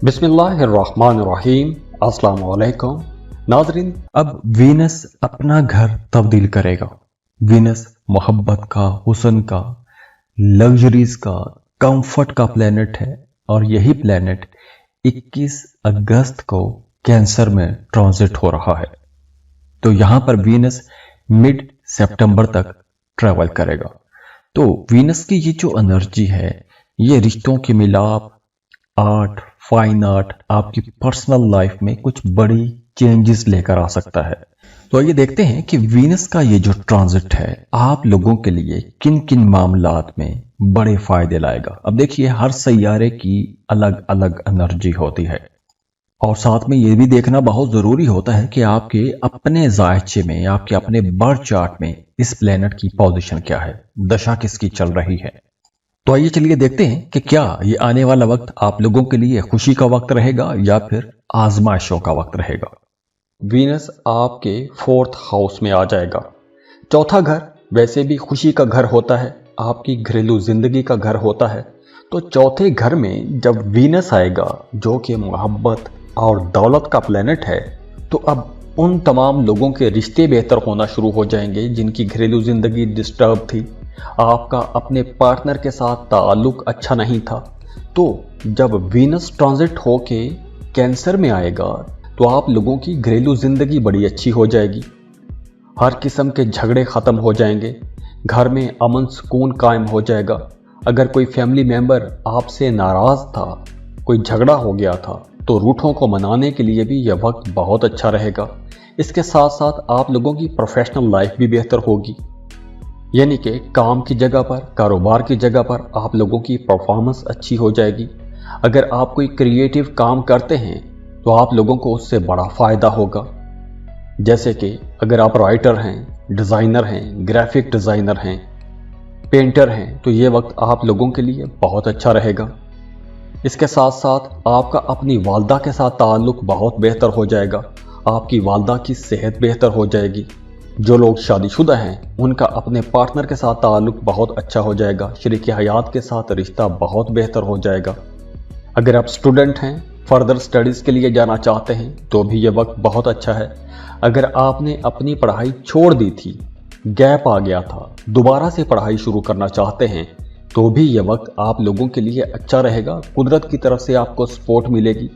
बिस्मिल्लाहिर्रहमानिर्रहीम। अस्सलाम वालेकुम नाज़रीन। अब वीनस अपना घर तब्दील करेगा। वीनस मोहब्बत का, हुस्न का, लग्जरीज का, कंफर्ट का प्लेनेट है और यही प्लेनेट 21 अगस्त को कैंसर में ट्रांजिट हो रहा है। तो यहां पर वीनस मिड सितंबर तक ट्रेवल करेगा। तो वीनस की ये जो एनर्जी है, ये रिश्तों के मिलाप, आर्ट, फाइन आर्ट, आपकी पर्सनल लाइफ में कुछ बड़ी चेंजेस लेकर आ सकता है। तो आइए देखते हैं कि वीनस का ये जो ट्रांजिट है आप लोगों के लिए किन किन मामलात में बड़े फायदे लाएगा। अब देखिए, हर सैयारे की अलग अलग एनर्जी होती है और साथ में ये भी देखना बहुत जरूरी होता है कि आपके अपने जायचे में, आपके अपने बर्थ चार्ट में इस प्लेनेट की पोजीशन क्या है, दशा किसकी चल रही है। तो आइए चलिए देखते हैं कि क्या ये आने वाला वक्त आप लोगों के लिए खुशी का वक्त रहेगा या फिर आजमाइशों का वक्त रहेगा। वीनस आपके 4th हाउस में आ जाएगा। चौथा घर वैसे भी खुशी का घर होता है, आपकी घरेलू जिंदगी का घर होता है। तो चौथे घर में जब वीनस आएगा, जो कि मोहब्बत और दौलत का प्लेनेट है, तो अब उन तमाम लोगों के रिश्ते बेहतर होना शुरू हो जाएंगे जिनकी घरेलू जिंदगी डिस्टर्ब थी, आपका अपने पार्टनर के साथ ताल्लुक अच्छा नहीं था। तो जब वीनस ट्रांजिट होके कैंसर में आएगा तो आप लोगों की घरेलू जिंदगी बड़ी अच्छी हो जाएगी। हर किस्म के झगड़े ख़त्म हो जाएंगे, घर में अमन सुकून कायम हो जाएगा। अगर कोई फैमिली मेंबर आपसे नाराज़ था, कोई झगड़ा हो गया था, तो रूठों को मनाने के लिए भी यह वक्त बहुत अच्छा रहेगा। इसके साथ साथ आप लोगों की प्रोफेशनल लाइफ भी बेहतर होगी, यानी कि काम की जगह पर, कारोबार की जगह पर आप लोगों की परफॉर्मेंस अच्छी हो जाएगी। अगर आप कोई क्रिएटिव काम करते हैं तो आप लोगों को उससे बड़ा फ़ायदा होगा। जैसे कि अगर आप राइटर हैं, डिज़ाइनर हैं, ग्राफिक डिज़ाइनर हैं, पेंटर हैं, तो ये वक्त आप लोगों के लिए बहुत अच्छा रहेगा। इसके साथ साथ आपका अपनी वालदा के साथ ताल्लुक़ बहुत बेहतर हो जाएगा, आपकी वालदा की सेहत बेहतर हो जाएगी। जो लोग शादीशुदा हैं उनका अपने पार्टनर के साथ ताल्लुक़ बहुत अच्छा हो जाएगा, शरीक हयात के साथ रिश्ता बहुत बेहतर हो जाएगा। अगर आप स्टूडेंट हैं, फर्दर स्टडीज़ के लिए जाना चाहते हैं, तो भी ये वक्त बहुत अच्छा है। अगर आपने अपनी पढ़ाई छोड़ दी थी, गैप आ गया था, दोबारा से पढ़ाई शुरू करना चाहते हैं, तो भी ये वक्त आप लोगों के लिए अच्छा रहेगा। कुदरत की तरफ से आपको सपोर्ट मिलेगी,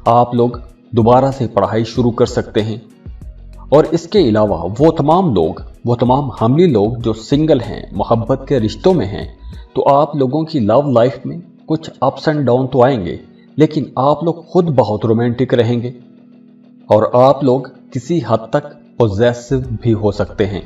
आप लोग दोबारा से पढ़ाई शुरू कर सकते हैं। और इसके अलावा वो तमाम हमली लोग जो सिंगल हैं, मोहब्बत के रिश्तों में हैं, तो आप लोगों की लव लाइफ में कुछ अप्स एंड डाउन तो आएंगे, लेकिन आप लोग खुद बहुत रोमांटिक रहेंगे और आप लोग किसी हद तक पॉजेसिव भी हो सकते हैं।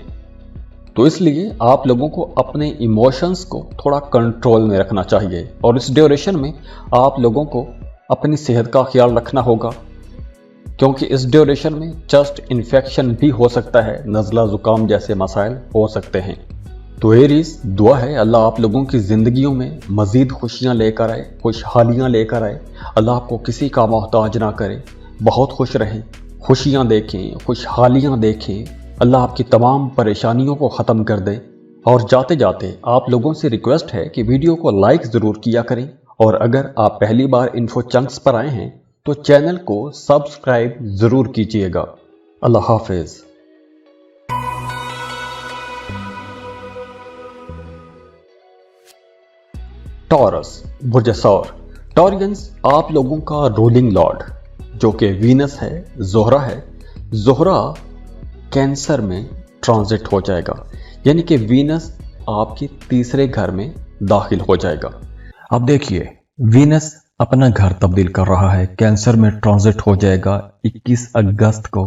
तो इसलिए आप लोगों को अपने इमोशंस को थोड़ा कंट्रोल में रखना चाहिए और इस ड्यूरेशन में आप लोगों को अपनी सेहत का ख्याल रखना होगा, क्योंकि इस ड्यूरेशन में चेस्ट इन्फेक्शन भी हो सकता है, नज़ला ज़ुकाम जैसे मसाइल हो सकते हैं। तो एरीज, दुआ है अल्लाह आप लोगों की ज़िंदगियों में मज़ीद खुशियाँ लेकर आए, खुशहालियाँ लेकर आए। अल्लाह आपको किसी का मोहताज ना करे, बहुत खुश रहें, खुशियाँ देखें, खुशहालियाँ देखें। अल्लाह आपकी तमाम परेशानियों को ख़त्म कर दे। और जाते जाते आप लोगों से रिक्वेस्ट है कि वीडियो को लाइक ज़रूर किया करें, और अगर आप पहली बार इन्फो चंक्स पर आए हैं तो चैनल को सब्सक्राइब ज़रूर कीजिएगा। अल्लाह हाफिज़। टॉरस, बुर्ज सौर। टॉरियंस आप लोगों का रूलिंग लॉर्ड जो कि वीनस है, ज़ोहरा है। ज़ोहरा कैंसर में ट्रांजिट हो जाएगा, यानी कि वीनस आपके तीसरे घर में दाखिल हो जाएगा। अब देखिए, वीनस अपना घर तब्दील कर रहा है, कैंसर में ट्रांजिट हो जाएगा। 21 अगस्त को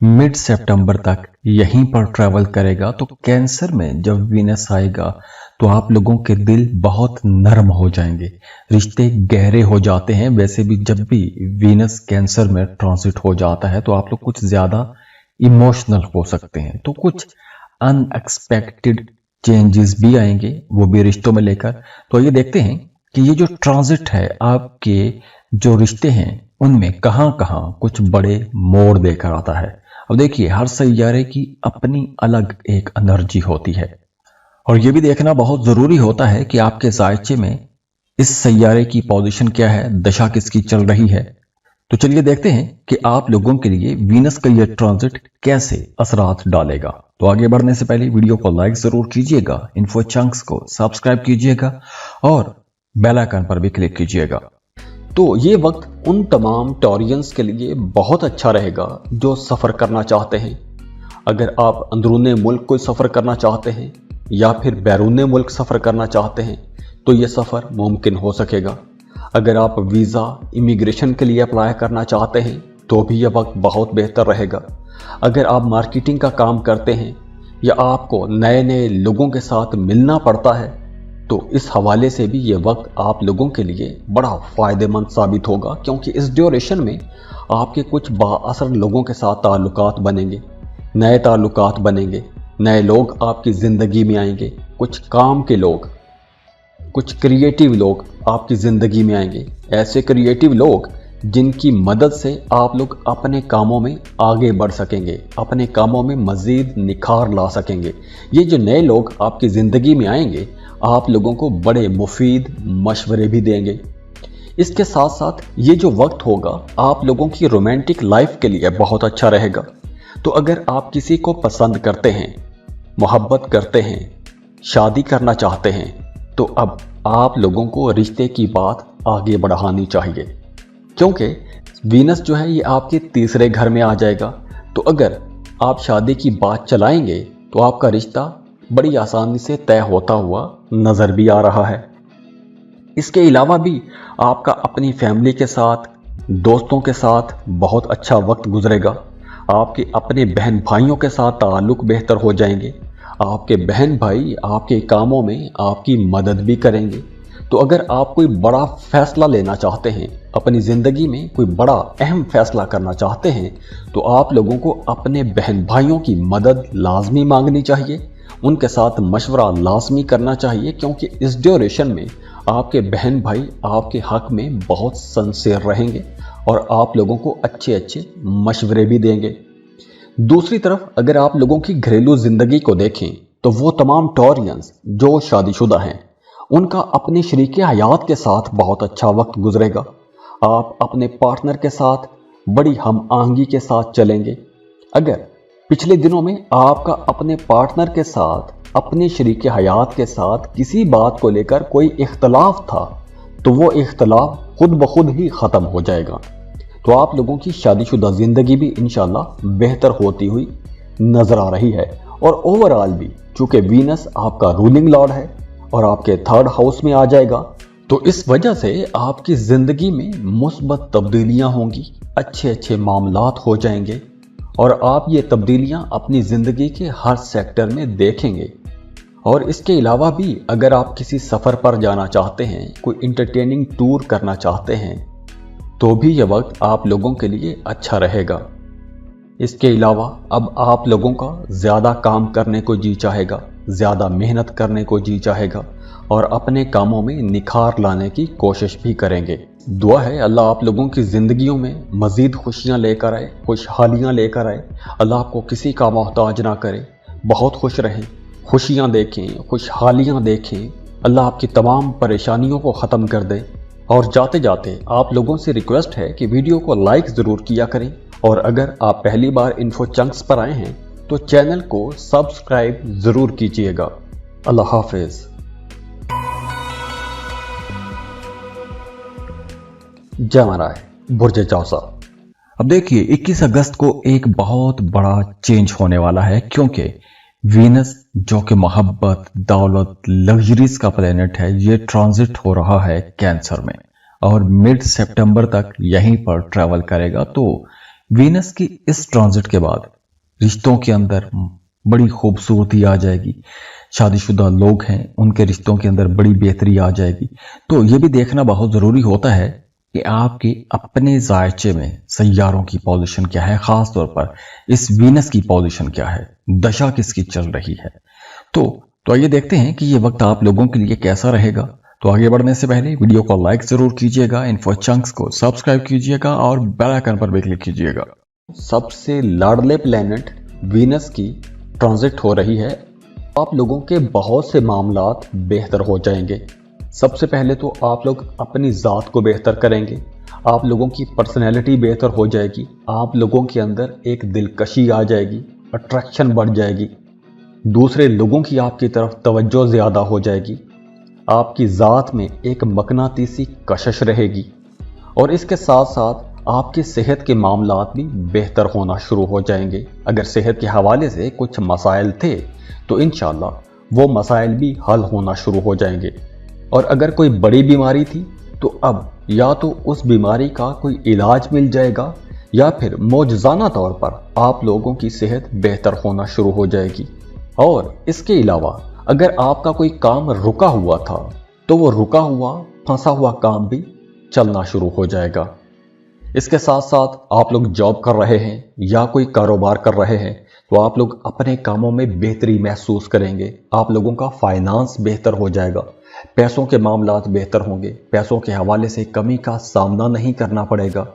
मिड सितंबर तक यहीं पर ट्रैवल करेगा। तो कैंसर में जब वीनस आएगा तो आप लोगों के दिल बहुत नरम हो जाएंगे, रिश्ते गहरे हो जाते हैं। वैसे भी जब भी वीनस कैंसर में ट्रांजिट हो जाता है तो आप लोग कुछ ज्यादा इमोशनल हो सकते हैं, तो कुछ अनएक्सपेक्टेड चेंजेस भी आएंगे, वो भी रिश्तों में लेकर। तो ये देखते हैं कि ये जो ट्रांजिट है आपके जो रिश्ते हैं उनमें कहां कहां कुछ बड़े मोड़ देकर आता है। अब देखिए, हर सैयारे की अपनी अलग एक एनर्जी होती है और ये भी देखना बहुत जरूरी होता है कि आपके जायचे में इस सैयारे की पोजीशन क्या है, दशा किसकी चल रही है। तो चलिए देखते हैं कि आप लोगों के लिए वीनस का यह ट्रांजिट कैसे असरात डालेगा। तो आगे बढ़ने से पहले वीडियो को लाइक जरूर कीजिएगा, इन्फो चंक्स को सब्सक्राइब कीजिएगा और बेल आइकन पर भी क्लिक कीजिएगा। तो ये वक्त उन तमाम टॉरियंस के लिए बहुत अच्छा रहेगा जो सफ़र करना चाहते हैं। अगर आप अंदरूने मुल्क कोई सफ़र करना चाहते हैं या फिर बैरूने मुल्क सफ़र करना चाहते हैं तो ये सफ़र मुमकिन हो सकेगा। अगर आप वीज़ा इमिग्रेशन के लिए अप्लाई करना चाहते हैं तो भी यह वक्त बहुत बेहतर रहेगा। अगर आप मार्केटिंग का काम करते हैं या आपको नए नए लोगों के साथ मिलना पड़ता है तो इस हवाले से भी ये वक्त आप लोगों के लिए बड़ा फ़ायदेमंद साबित होगा, क्योंकि इस ड्यूरेशन में आपके कुछ बाअसर लोगों के साथ ताल्लुकात बनेंगे, नए ताल्लुकात बनेंगे, नए लोग आपकी ज़िंदगी में आएंगे, कुछ काम के लोग, कुछ क्रिएटिव लोग आपकी ज़िंदगी में आएंगे। ऐसे क्रिएटिव लोग जिनकी मदद से आप लोग अपने कामों में आगे बढ़ सकेंगे, अपने कामों में मज़ीद निखार ला सकेंगे। ये जो नए लोग आपकी ज़िंदगी में आएंगे आप लोगों को बड़े मुफीद मशवरे भी देंगे। इसके साथ साथ ये जो वक्त होगा आप लोगों की रोमांटिक लाइफ के लिए बहुत अच्छा रहेगा। तो अगर आप किसी को पसंद करते हैं, मोहब्बत करते हैं, शादी करना चाहते हैं तो अब आप लोगों को रिश्ते की बात आगे बढ़ानी चाहिए, क्योंकि वीनस जो है ये आपके तीसरे घर में आ जाएगा। तो अगर आप शादी की बात चलाएंगे तो आपका रिश्ता बड़ी आसानी से तय होता हुआ नज़र भी आ रहा है। इसके अलावा भी आपका अपनी फैमिली के साथ, दोस्तों के साथ बहुत अच्छा वक्त गुजरेगा। आपके अपने बहन भाइयों के साथ ताल्लुक़ बेहतर हो जाएंगे। आपके बहन भाई आपके कामों में आपकी मदद भी करेंगे। तो अगर आप कोई बड़ा फैसला लेना चाहते हैं, अपनी ज़िंदगी में कोई बड़ा अहम फैसला करना चाहते हैं तो आप लोगों को अपने बहन भाइयों की मदद लाजमी मांगनी चाहिए, उनके साथ मशवरा लाजमी करना चाहिए, क्योंकि इस ड्यूरेशन में आपके बहन भाई आपके हक़ में बहुत सिंसियर रहेंगे और आप लोगों को अच्छे अच्छे मशवरे भी देंगे। दूसरी तरफ अगर आप लोगों की घरेलू ज़िंदगी को देखें तो वो तमाम टॉरियंस जो शादीशुदा हैं उनका अपने शरीके हयात के साथ बहुत अच्छा वक्त गुजरेगा। आप अपने पार्टनर के साथ बड़ी हम आहंगी के साथ चलेंगे। अगर पिछले दिनों में आपका अपने पार्टनर के साथ, अपने शरीके हयात के साथ किसी बात को लेकर कोई इख्तलाफ था तो वो इख्तलाफ खुद ब खुद ही ख़त्म हो जाएगा। तो आप लोगों की शादीशुदा ज़िंदगी भी इंशाल्लाह बेहतर होती हुई नज़र आ रही है। और ओवरऑल भी चूँकि वीनस आपका रूलिंग लॉर्ड है और आपके थर्ड हाउस में आ जाएगा तो इस वजह से आपकी ज़िंदगी में मुस्बत तब्दीलियाँ होंगी, अच्छे अच्छे मामलात हो जाएंगे और आप ये तब्दीलियाँ अपनी ज़िंदगी के हर सेक्टर में देखेंगे। और इसके अलावा भी अगर आप किसी सफ़र पर जाना चाहते हैं, कोई इंटरटेनिंग टूर करना चाहते हैं तो भी यह वक्त आप लोगों के लिए अच्छा रहेगा। इसके अलावा अब आप लोगों का ज़्यादा काम करने को जी चाहेगा, ज़्यादा मेहनत करने को जी चाहेगा और अपने कामों में निखार लाने की कोशिश भी करेंगे। दुआ है अल्लाह आप लोगों की ज़िंदगियों में मज़ीद खुशियाँ लेकर आए, खुशहालियाँ लेकर आए। अल्लाह आपको किसी का मोहताज ना करे, बहुत खुश रहें, खुशियाँ देखें, खुशहालियाँ देखें। अल्लाह आपकी तमाम परेशानियों को ख़त्म कर दे। और जाते जाते आप लोगों से रिक्वेस्ट है कि वीडियो को लाइक ज़रूर किया करें और अगर आप पहली बार इन्फो चंक्स पर आए हैं तो चैनल को सब्सक्राइब ज़रूर कीजिएगा। अल्लाह हाफिज़। जय महाराज बुर्ज चौसा। अब देखिए 21 अगस्त को एक बहुत बड़ा चेंज होने वाला है, क्योंकि वीनस जो कि मोहब्बत, दौलत, लग्जरीज का प्लेनेट है, ये ट्रांजिट हो रहा है कैंसर में और मिड सितंबर तक यहीं पर ट्रैवल करेगा। तो वीनस की इस ट्रांजिट के बाद रिश्तों के अंदर बड़ी खूबसूरती आ जाएगी। शादीशुदा लोग हैं उनके रिश्तों के अंदर बड़ी बेहतरी आ जाएगी। तो ये भी देखना बहुत ज़रूरी होता है कि आपके अपने जायचे में सैयारों की पोजीशन क्या है, खास तौर पर इस वीनस की पोजीशन क्या है, दशा किसकी चल रही है। तो आइए देखते हैं कि ये वक्त आप लोगों के लिए कैसा रहेगा। तो आगे बढ़ने से पहले वीडियो को लाइक जरूर कीजिएगा, इन्फो चंक्स को सब्सक्राइब कीजिएगा और बेल आइकन पर भी क्लिक कीजिएगा। सबसे लाडले प्लेनेट वीनस की ट्रांजिट हो रही है। आप लोगों के बहुत से मामलात बेहतर हो जाएंगे। सबसे पहले तो आप लोग अपनी ज़ात को बेहतर करेंगे, आप लोगों की पर्सनैलिटी बेहतर हो जाएगी, आप लोगों के अंदर एक दिलकशी आ जाएगी, अट्रैक्शन बढ़ जाएगी, दूसरे लोगों की आपकी तरफ तवज्जो ज़्यादा हो जाएगी, आपकी ज़ात में एक मकनातीसी कशिश रहेगी और इसके साथ साथ आपकी सेहत के मामलात भी बेहतर होना शुरू हो जाएंगे। अगर सेहत के हवाले से कुछ मसाइल थे तो इंशाअल्लाह वो मसाइल भी हल होना शुरू हो जाएंगे। और अगर कोई बड़ी बीमारी थी तो अब या तो उस बीमारी का कोई इलाज मिल जाएगा या फिर मौजज़ाना तौर पर आप लोगों की सेहत बेहतर होना शुरू हो जाएगी। और इसके अलावा अगर आपका कोई काम रुका हुआ था तो वो रुका हुआ फंसा हुआ काम भी चलना शुरू हो जाएगा। इसके साथ साथ आप लोग जॉब कर रहे हैं या कोई कारोबार कर रहे हैं तो आप लोग अपने कामों में बेहतरी महसूस करेंगे, आप लोगों का फाइनेंस बेहतर हो जाएगा, पैसों के मामलात बेहतर होंगे, पैसों के हवाले से कमी का सामना नहीं करना पड़ेगा।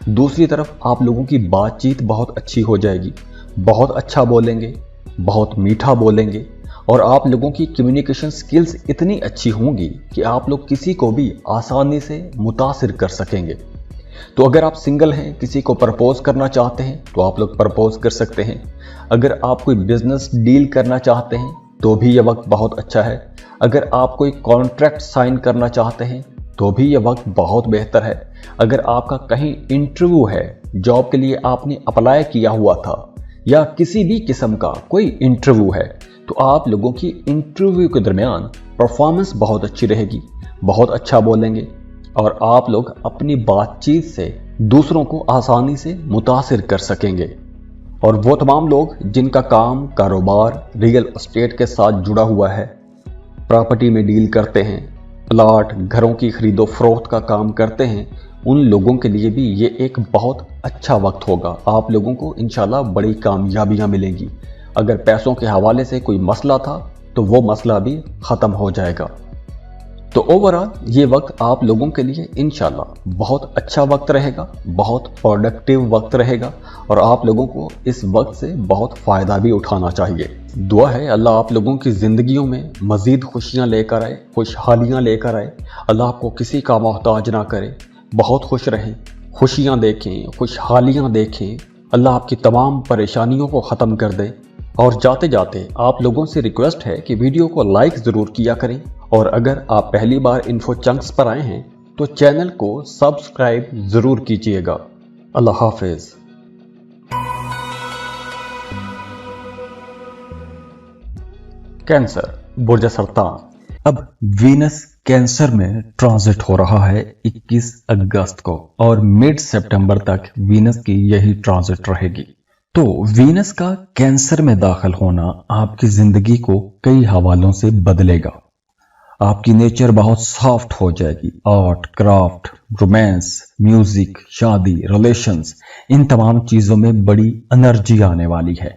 दूसरी तरफ आप लोगों की बातचीत बहुत अच्छी हो जाएगी, बहुत अच्छा बोलेंगे, बहुत मीठा बोलेंगे और आप लोगों की कम्युनिकेशन स्किल्स इतनी अच्छी होंगी कि आप लोग किसी को भी आसानी से मुतासिर कर सकेंगे। तो अगर आप सिंगल हैं, किसी को प्रपोज करना चाहते हैं तो आप लोग प्रपोज कर सकते हैं। अगर आप कोई बिजनेस डील करना चाहते हैं तो भी ये वक्त बहुत अच्छा है। अगर आप कोई कॉन्ट्रैक्ट साइन करना चाहते हैं तो भी ये वक्त बहुत बेहतर है। अगर आपका कहीं इंटरव्यू है, जॉब के लिए आपने अप्लाई किया हुआ था या किसी भी किस्म का कोई इंटरव्यू है तो आप लोगों की इंटरव्यू के दरमियान परफॉर्मेंस बहुत अच्छी रहेगी, बहुत अच्छा बोलेंगे और आप लोग अपनी बातचीत से दूसरों को आसानी से मुतासिर कर सकेंगे। और वो तमाम लोग जिनका काम कारोबार रियल एस्टेट के साथ जुड़ा हुआ है, प्रॉपर्टी में डील करते हैं, प्लाट घरों की खरीदो फरोख्त का काम करते हैं, उन लोगों के लिए भी ये एक बहुत अच्छा वक्त होगा। आप लोगों को इंशाल्लाह बड़ी कामयाबियां मिलेंगी। अगर पैसों के हवाले से कोई मसला था तो वो मसला भी ख़त्म हो जाएगा। तो ओवरऑल ये वक्त आप लोगों के लिए इंशाल्लाह बहुत अच्छा वक्त रहेगा, बहुत प्रोडक्टिव वक्त रहेगा और आप लोगों को इस वक्त से बहुत फ़ायदा भी उठाना चाहिए। दुआ है अल्लाह आप लोगों की ज़िंदगियों में मज़ीद खुशियाँ लेकर आए, खुशहालियाँ लेकर आए। अल्लाह आपको किसी का मोहताज ना करे, बहुत खुश रहें, खुशियाँ देखें, खुशहालियाँ देखें। अल्लाह आपकी तमाम परेशानियों को ख़त्म कर दे। और जाते जाते आप लोगों से रिक्वेस्ट है कि वीडियो को लाइक ज़रूर किया करें और अगर आप पहली बार इन्फो चंक्स पर आए हैं तो चैनल को सब्सक्राइब ज़रूर कीजिएगा। अल्लाह हाफिज़। कैंसर बुर्ज सरतान। अब वीनस कैंसर में ट्रांजिट हो रहा है 21 अगस्त को और मिड सितंबर तक वीनस की यही ट्रांजिट रहेगी। तो वीनस का कैंसर में दाखिल होना आपकी जिंदगी को कई हवालों से बदलेगा। आपकी नेचर बहुत सॉफ्ट हो जाएगी। आर्ट, क्राफ्ट, रोमांस, म्यूजिक, शादी, रिलेशंस, इन तमाम चीजों में बड़ी एनर्जी आने वाली है।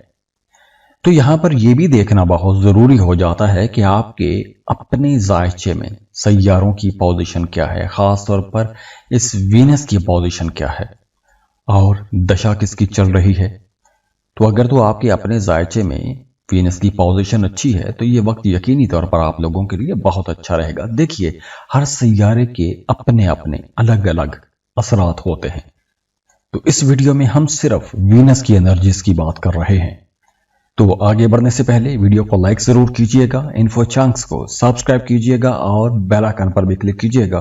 तो यहां पर यह भी देखना बहुत जरूरी हो जाता है कि आपके अपने जायचे में सैयारों की पोजीशन क्या है, खास तौर पर इस वीनस की पोजीशन क्या है और दशा किसकी चल रही है। तो अगर तो आपके अपने जायचे में वीनस की पोजीशन अच्छी है तो ये वक्त यकीनी तौर पर आप लोगों के लिए बहुत अच्छा रहेगा। देखिए, हर सैयारे के अपने अपने अलग अलग असरात होते हैं। तो इस वीडियो में हम सिर्फ वीनस की एनर्जीज की बात कर रहे हैं। तो आगे बढ़ने से पहले वीडियो को लाइक जरूर कीजिएगा, इन्फो चंक्स को सब्सक्राइब कीजिएगा और बेल आइकन पर भी क्लिक कीजिएगा।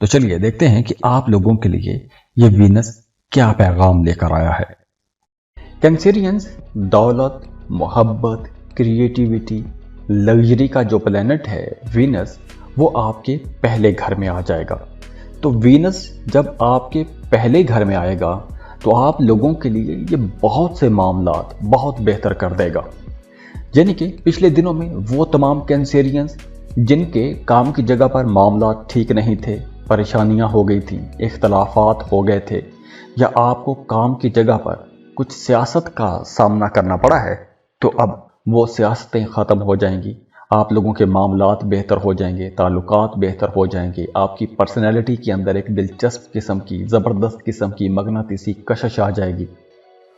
तो चलिए देखते हैं कि आप लोगों के लिए ये वीनस क्या पैगाम लेकर आया है। कैंसेरियंस दौलत, मोहब्बत, क्रिएटिविटी, लग्जरी का जो प्लेनेट है वीनस, वो आपके पहले घर में आ जाएगा। तो वीनस जब आपके पहले घर में आएगा तो आप लोगों के लिए ये बहुत से मामलात बहुत बेहतर कर देगा। यानी कि पिछले दिनों में वो तमाम कैंसेरियंस जिनके काम की जगह पर मामलात ठीक नहीं थे, परेशानियां हो गई थी, इख्तलाफात हो गए थे या आपको काम की जगह पर कुछ सियासत का सामना करना पड़ा है, तो अब वो सियासतें ख़त्म हो जाएंगी, आप लोगों के मामलात बेहतर हो जाएंगे, ताल्लुकात बेहतर हो जाएंगे, आपकी पर्सनैलिटी के अंदर एक दिलचस्प किस्म की, ज़बरदस्त किस्म की मगनातीसी कशिश आ जाएगी।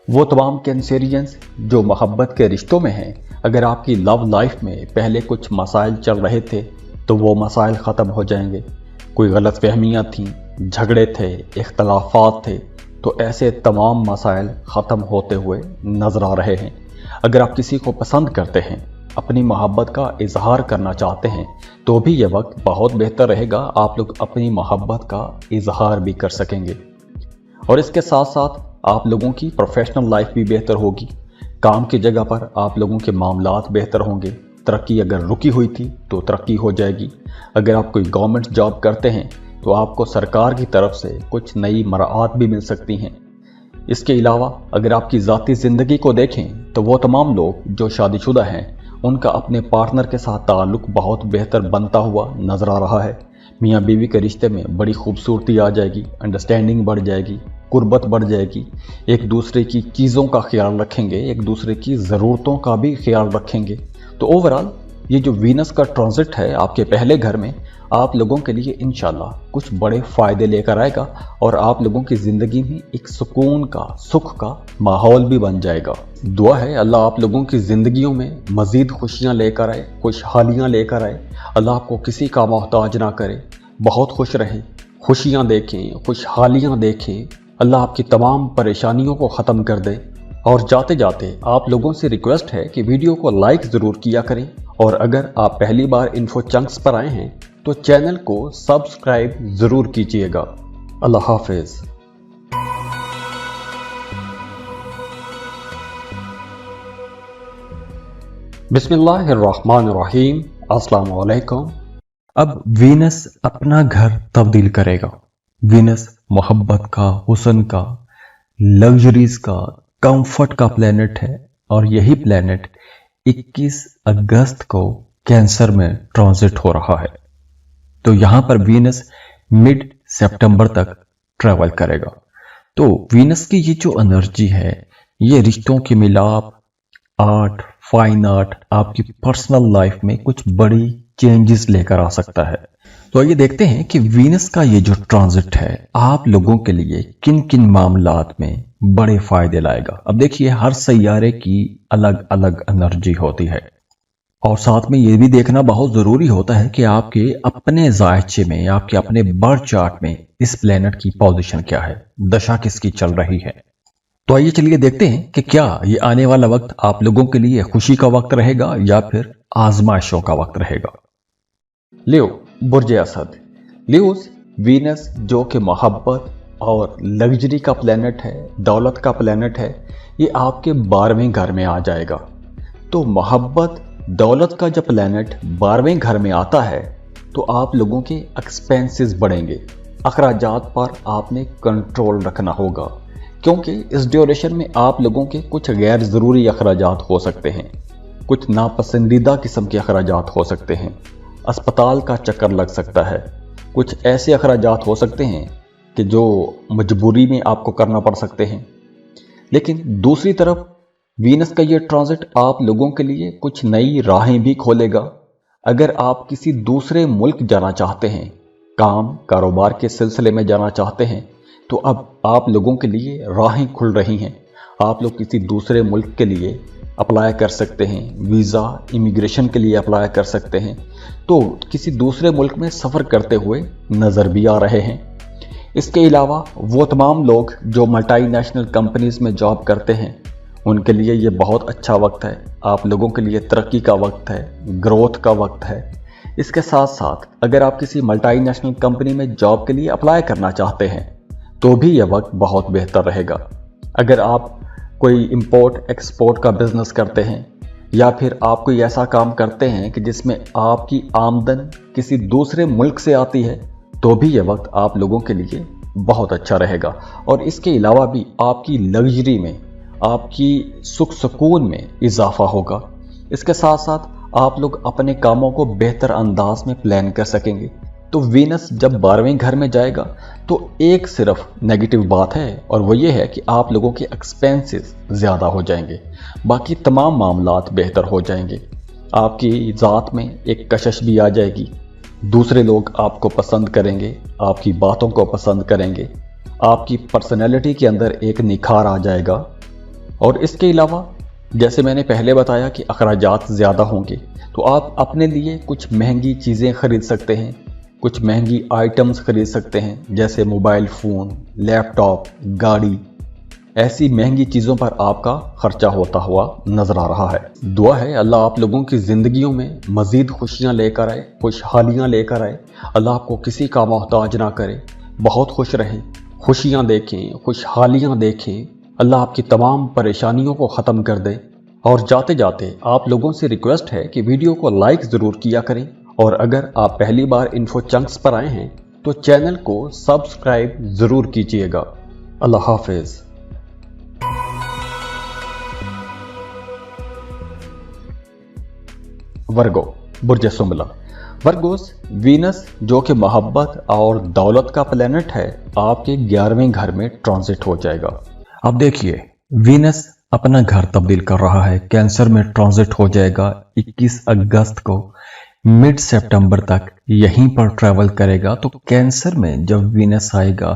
वो तमाम कैंसेरियंस जो मोहब्बत के रिश्तों में हैं, अगर आपकी लव लाइफ में पहले कुछ मसाइल चल रहे थे तो वो मसाइल ख़त्म हो जाएंगे। कोई गलत फहमियाँ थीं, झगड़े थे, इख्तलाफात थे, तो ऐसे तमाम मसाइल ख़त्म होते हुए नज़र आ रहे हैं। अगर आप किसी को पसंद करते हैं, अपनी मोहब्बत का इजहार करना चाहते हैं, तो भी ये वक्त बहुत बेहतर रहेगा। आप लोग अपनी मोहब्बत का इजहार भी कर सकेंगे और इसके साथ साथ आप लोगों की प्रोफेशनल लाइफ भी बेहतर होगी। काम की जगह पर आप लोगों के मामलात बेहतर होंगे। तरक्की अगर रुकी हुई थी तो तरक्की हो जाएगी। अगर आप कोई गवर्नमेंट जॉब करते हैं तो आपको सरकार की तरफ से कुछ नई मराआत भी मिल सकती हैं। इसके अलावा अगर आपकी ज़ाती ज़िंदगी को देखें तो वो तमाम लोग जो शादीशुदा हैं उनका अपने पार्टनर के साथ ताल्लुक़ बहुत बेहतर बनता हुआ नज़र आ रहा है। मियाँ बीवी के रिश्ते में बड़ी खूबसूरती आ जाएगी, अंडरस्टैंडिंग बढ़ जाएगी, कुर्बत बढ़ जाएगी, एक दूसरे की चीज़ों का ख्याल रखेंगे, एक दूसरे की ज़रूरतों का भी ख्याल रखेंगे। तो ओवरऑल ये जो वीनस का ट्रांजिट है आपके पहले घर में आप लोगों के लिए इंशाल्लाह कुछ बड़े फ़ायदे लेकर आएगा और आप लोगों की ज़िंदगी में एक सुकून का, सुख का माहौल भी बन जाएगा। दुआ है अल्लाह आप लोगों की ज़िंदगियों में मज़ीद खुशियाँ लेकर आए, खुशहालियाँ लेकर आए। अल्लाह आपको किसी का मोहताज ना करे, बहुत खुश रहे, खुशियाँ देखें, खुशहालियाँ देखें। अल्लाह आपकी तमाम परेशानियों को ख़त्म कर दे। और जाते जाते आप लोगों से रिक्वेस्ट है कि वीडियो को लाइक ज़रूर किया करें और अगर आप पहली बार इन्फो चंक्स पर आए हैं तो चैनल को सब्सक्राइब ज़रूर कीजिएगा। अल्लाह हाफिज़। बिस्मिल्लाहिर्रहमानिर्रहीम। अस्सलाम वालेकुम। अब वीनस अपना घर तब्दील करेगा। वीनस मोहब्बत का, हुस्न का, लग्जरीज का, कंफर्ट का प्लेनेट है और यही प्लेनेट 21 अगस्त को कैंसर में ट्रांजिट हो रहा है। तो यहां पर वीनस मिड सितंबर तक ट्रेवल करेगा। तो वीनस की ये जो एनर्जी है ये रिश्तों के मिलाप, आर्ट, फाइन आर्ट, आपकी पर्सनल लाइफ में कुछ बड़ी चेंजेस लेकर आ सकता है। तो आइए देखते हैं कि वीनस का ये जो ट्रांजिट है आप लोगों के लिए किन किन मामलात में बड़े फायदे लाएगा। अब देखिए हर सैयारे की अलग अलग एनर्जी होती है और साथ में ये भी देखना बहुत जरूरी होता है कि आपके अपने जायचे में, आपके अपने बर्थ चार्ट में इस प्लेनेट की पोजीशन क्या है, दशा किसकी चल रही है। तो आइए चलिए देखते हैं कि क्या ये आने वाला वक्त आप लोगों के लिए खुशी का वक्त रहेगा या फिर आजमाइशों का वक्त रहेगा। लियो बुर्ज असद। लियोस वीनस जो कि मोहब्बत और लग्जरी का प्लेनेट है, दौलत का प्लेनेट है, ये आपके 12वें घर में आ जाएगा। तो मोहब्बत, दौलत का जब प्लेनेट 12वें घर में आता है तो आप लोगों के एक्सपेंसेस बढ़ेंगे। अखराजात पर आपने कंट्रोल रखना होगा क्योंकि इस ड्यूरेशन में आप लोगों के कुछ गैर ज़रूरी अखराजात हो सकते हैं, कुछ नापसंदीदा किस्म के अखराजात हो सकते हैं, अस्पताल का चक्कर लग सकता है, कुछ ऐसे अखराजात हो सकते हैं कि जो मजबूरी में आपको करना पड़ सकते हैं। लेकिन दूसरी तरफ वीनस का ये ट्रांजिट आप लोगों के लिए कुछ नई राहें भी खोलेगा। अगर आप किसी दूसरे मुल्क जाना चाहते हैं, काम कारोबार के सिलसिले में जाना चाहते हैं, तो अब आप लोगों के लिए राहें खुल रही हैं। आप लोग किसी दूसरे मुल्क के लिए अप्लाई कर सकते हैं, वीज़ा, इमिग्रेशन के लिए अप्लाई कर सकते हैं। तो किसी दूसरे मुल्क में सफ़र करते हुए नज़र भी आ रहे हैं। इसके अलावा वो तमाम लोग जो मल्टीनेशनल कंपनीज में जॉब करते हैं उनके लिए ये बहुत अच्छा वक्त है। आप लोगों के लिए तरक्की का वक्त है, ग्रोथ का वक्त है। इसके साथ साथ अगर आप किसी मल्टीनेशनल कंपनी में जॉब के लिए अप्लाई करना चाहते हैं तो भी यह वक्त बहुत बेहतर रहेगा। अगर आप कोई इंपोर्ट एक्सपोर्ट का बिजनेस करते हैं या फिर आप कोई ऐसा काम करते हैं कि जिसमें आपकी आमदन किसी दूसरे मुल्क से आती है तो भी यह वक्त आप लोगों के लिए बहुत अच्छा रहेगा। और इसके अलावा भी आपकी लग्जरी में, आपकी सुख सुकून में इजाफा होगा। इसके साथ साथ आप लोग अपने कामों को बेहतर अंदाज में प्लान कर सकेंगे। तो वीनस जब 12वें घर में जाएगा तो एक सिर्फ नेगेटिव बात है और वो ये है कि आप लोगों के एक्सपेंसेस ज़्यादा हो जाएंगे, बाकी तमाम मामलात बेहतर हो जाएंगे। आपकी ज़ात में एक कशिश भी आ जाएगी, दूसरे लोग आपको पसंद करेंगे, आपकी बातों को पसंद करेंगे, आपकी पर्सनैलिटी के अंदर एक निखार आ जाएगा। और इसके अलावा जैसे मैंने पहले बताया कि अखराजात ज़्यादा होंगे, तो आप अपने लिए कुछ महंगी चीज़ें खरीद सकते हैं, कुछ महंगी आइटम्स खरीद सकते हैं, जैसे मोबाइल फ़ोन, लैपटॉप, गाड़ी। ऐसी महंगी चीज़ों पर आपका खर्चा होता हुआ नजर आ रहा है। दुआ है अल्लाह आप लोगों की ज़िंदगियों में मज़ीद खुशियाँ लेकर आए, खुशहालियाँ लेकर आए। अल्लाह आपको किसी का मोहताज ना करे, बहुत खुश रहें, खुशियाँ देखें, खुशहालियाँ देखें। अल्लाह आपकी तमाम परेशानियों को ख़त्म कर दे। और जाते जाते आप लोगों से रिक्वेस्ट है कि वीडियो को लाइक ज़रूर किया करें, और अगर आप पहली बार इन्फो चंक्स पर आए हैं तो चैनल को सब्सक्राइब ज़रूर कीजिएगा। अल्लाह हाफिज़। वर्गो, बुर्ज सुंबला। वर्गोस, वीनस जो कि मोहब्बत और दौलत का प्लेनेट है, आपके 11वें घर में ट्रांजिट हो जाएगा। अब देखिए, वीनस अपना घर तब्दील कर रहा है, कैंसर में ट्रांजिट हो जाएगा 21 अगस्त को। मिड सितंबर तक यहीं पर ट्रैवल करेगा। तो कैंसर में जब वीनस आएगा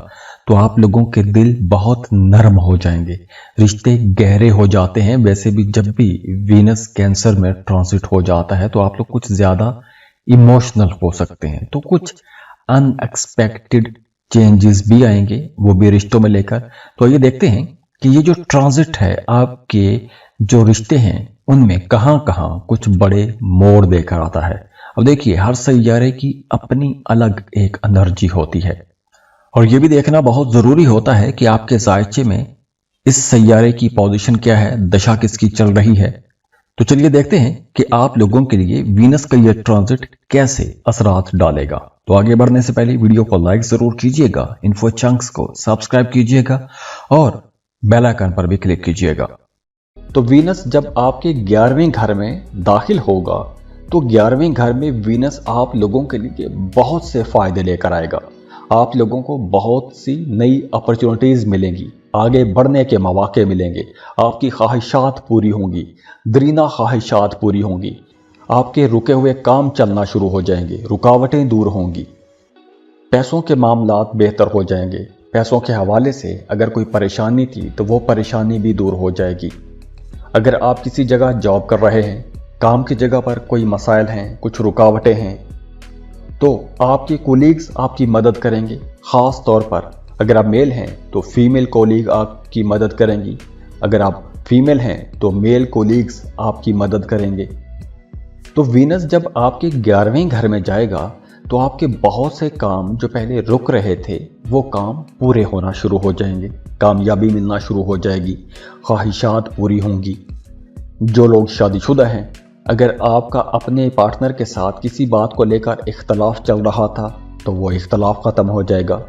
तो आप लोगों के दिल बहुत नरम हो जाएंगे, रिश्ते गहरे हो जाते हैं। वैसे भी जब भी वीनस कैंसर में ट्रांजिट हो जाता है तो आप लोग कुछ ज्यादा इमोशनल हो सकते हैं, तो कुछ अनएक्सपेक्टेड चेंजेस भी आएंगे, वो भी रिश्तों में लेकर। तो ये देखते हैं कि ये जो ट्रांजिट है आपके जो रिश्ते हैं उनमें कहां कहां कुछ बड़े मोड़ देकर आता है। अब देखिए, हर सैयारे की अपनी अलग एक एनर्जी होती है, और ये भी देखना बहुत जरूरी होता है कि आपके जायचे में इस सैयारे की पोजीशन क्या है, दशा किसकी चल रही है। तो चलिए देखते हैं कि आप लोगों के लिए वीनस का यह ट्रांजिट कैसे असरात डालेगा। तो आगे बढ़ने से पहले वीडियो को लाइक जरूर कीजिएगा, इन्फो चंक्स को सब्सक्राइब कीजिएगा और बेल आइकन पर भी क्लिक कीजिएगा। तो वीनस जब आपके 11वें घर में दाखिल होगा तो 11वें घर में वीनस आप लोगों के लिए बहुत से फायदे लेकर आएगा। आप लोगों को बहुत सी नई अपॉर्चुनिटीज़ मिलेंगी, आगे बढ़ने के मौके मिलेंगे, आपकी ख्वाहिशात पूरी होंगी, दरीना ख्वाहिशात पूरी होंगी, आपके रुके हुए काम चलना शुरू हो जाएंगे, रुकावटें दूर होंगी, पैसों के मामलात बेहतर हो जाएंगे। पैसों के हवाले से अगर कोई परेशानी थी तो वो परेशानी भी दूर हो जाएगी। अगर आप किसी जगह जॉब कर रहे हैं, काम की जगह पर कोई मसाइल हैं, कुछ रुकावटें हैं, तो आपके कोलीग्स आपकी मदद करेंगे। ख़ास तौर पर अगर आप मेल हैं तो फीमेल कोलीग आपकी मदद करेंगी, अगर आप फीमेल हैं तो मेल कोलीग्स आपकी मदद करेंगे। तो वीनस जब आपके 11वें घर में जाएगा तो आपके बहुत से काम जो पहले रुक रहे थे वो काम पूरे होना शुरू हो जाएंगे, कामयाबी मिलना शुरू हो जाएगी, ख्वाहिशात पूरी होंगी। जो लोग शादीशुदा हैं, अगर आपका अपने पार्टनर के साथ किसी बात को लेकर इख्तलाफ चल रहा था तो वो इख्तलाफ ख़त्म हो जाएगा,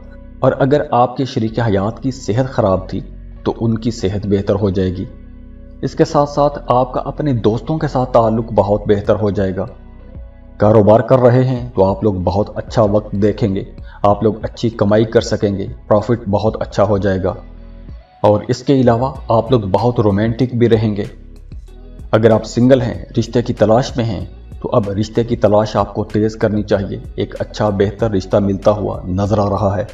और अगर आपके शरीक हयात की सेहत ख़राब थी तो उनकी सेहत बेहतर हो जाएगी। इसके साथ साथ आपका अपने दोस्तों के साथ ताल्लुक़ बहुत बेहतर हो जाएगा। कारोबार कर रहे हैं तो आप लोग बहुत अच्छा वक्त देखेंगे, आप लोग अच्छी कमाई कर सकेंगे, प्रॉफिट बहुत अच्छा हो जाएगा। और इसके अलावा आप लोग बहुत रोमांटिक भी रहेंगे। अगर आप सिंगल हैं, रिश्ते की तलाश में हैं, तो अब रिश्ते की तलाश आपको तेज़ करनी चाहिए। एक अच्छा बेहतर रिश्ता मिलता हुआ नजर आ रहा है।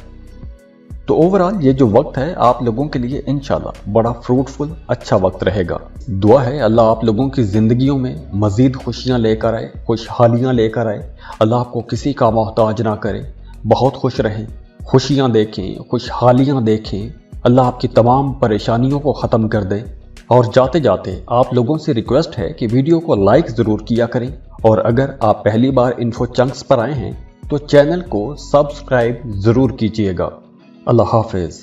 तो ओवरऑल ये जो वक्त है आप लोगों के लिए इंशाल्लाह बड़ा फ्रूटफुल अच्छा वक्त रहेगा। दुआ है अल्लाह आप लोगों की ज़िंदगियों में मज़ीद खुशियाँ लेकर आए, खुशहालियाँ लेकर आए। अल्लाह आपको किसी का मोहताज ना करे, बहुत खुश रहें, खुशियाँ देखें, खुशहालियाँ देखें। अल्लाह आपकी तमाम परेशानियों को ख़त्म कर दे। और जाते जाते आप लोगों से रिक्वेस्ट है कि वीडियो को लाइक ज़रूर किया करें, और अगर आप पहली बार इन्फो चंक्स पर आए हैं तो चैनल को सब्सक्राइब ज़रूर कीजिएगा। अल्लाह हाफिज़।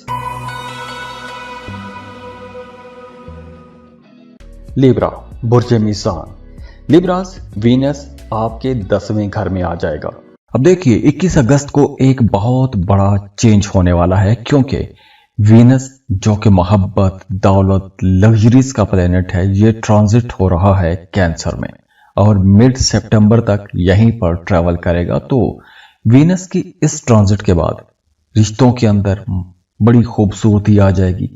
लिब्रा, बुर्ज मीज़ान। लिब्रास, वीनस आपके 10वें घर में आ जाएगा। अब देखिए, 21 अगस्त को एक बहुत बड़ा चेंज होने वाला है, क्योंकि वीनस जो कि मोहब्बत, दौलत, लग्जरीज का प्लेनेट है, ये ट्रांजिट हो रहा है कैंसर में और मिड सितंबर तक यहीं पर ट्रैवल करेगा। तो वीनस की इस ट्रांजिट के बाद रिश्तों के अंदर बड़ी खूबसूरती आ जाएगी।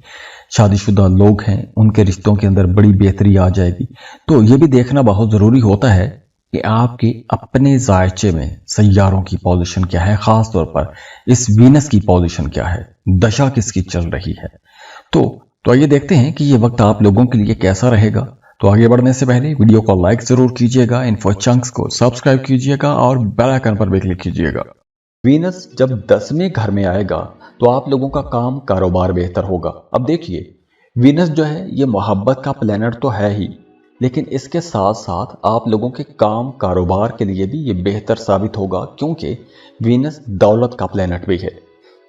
शादीशुदा लोग हैं, उनके रिश्तों के अंदर बड़ी बेहतरी आ जाएगी। तो ये भी देखना बहुत ज़रूरी होता है कि आपके अपने जायचे में सैयारों की पोजीशन क्या है, ख़ास तौर पर इस वीनस की पोजीशन क्या है, दशा किसकी चल रही है। तो आइए देखते हैं कि ये वक्त आप लोगों के लिए कैसा रहेगा। तो आगे बढ़ने से पहले वीडियो को लाइक जरूर कीजिएगा, इन्फो चंक्स को सब्सक्राइब कीजिएगा और बेल आइकन पर भी क्लिक कीजिएगा। वीनस जब 10वें घर में आएगा तो आप लोगों का काम कारोबार बेहतर होगा। अब देखिए, वीनस जो है ये मोहब्बत का प्लैनेट तो है ही, लेकिन इसके साथ साथ आप लोगों के काम कारोबार के लिए भी ये बेहतर साबित होगा, क्योंकि वीनस दौलत का प्लैनेट भी है।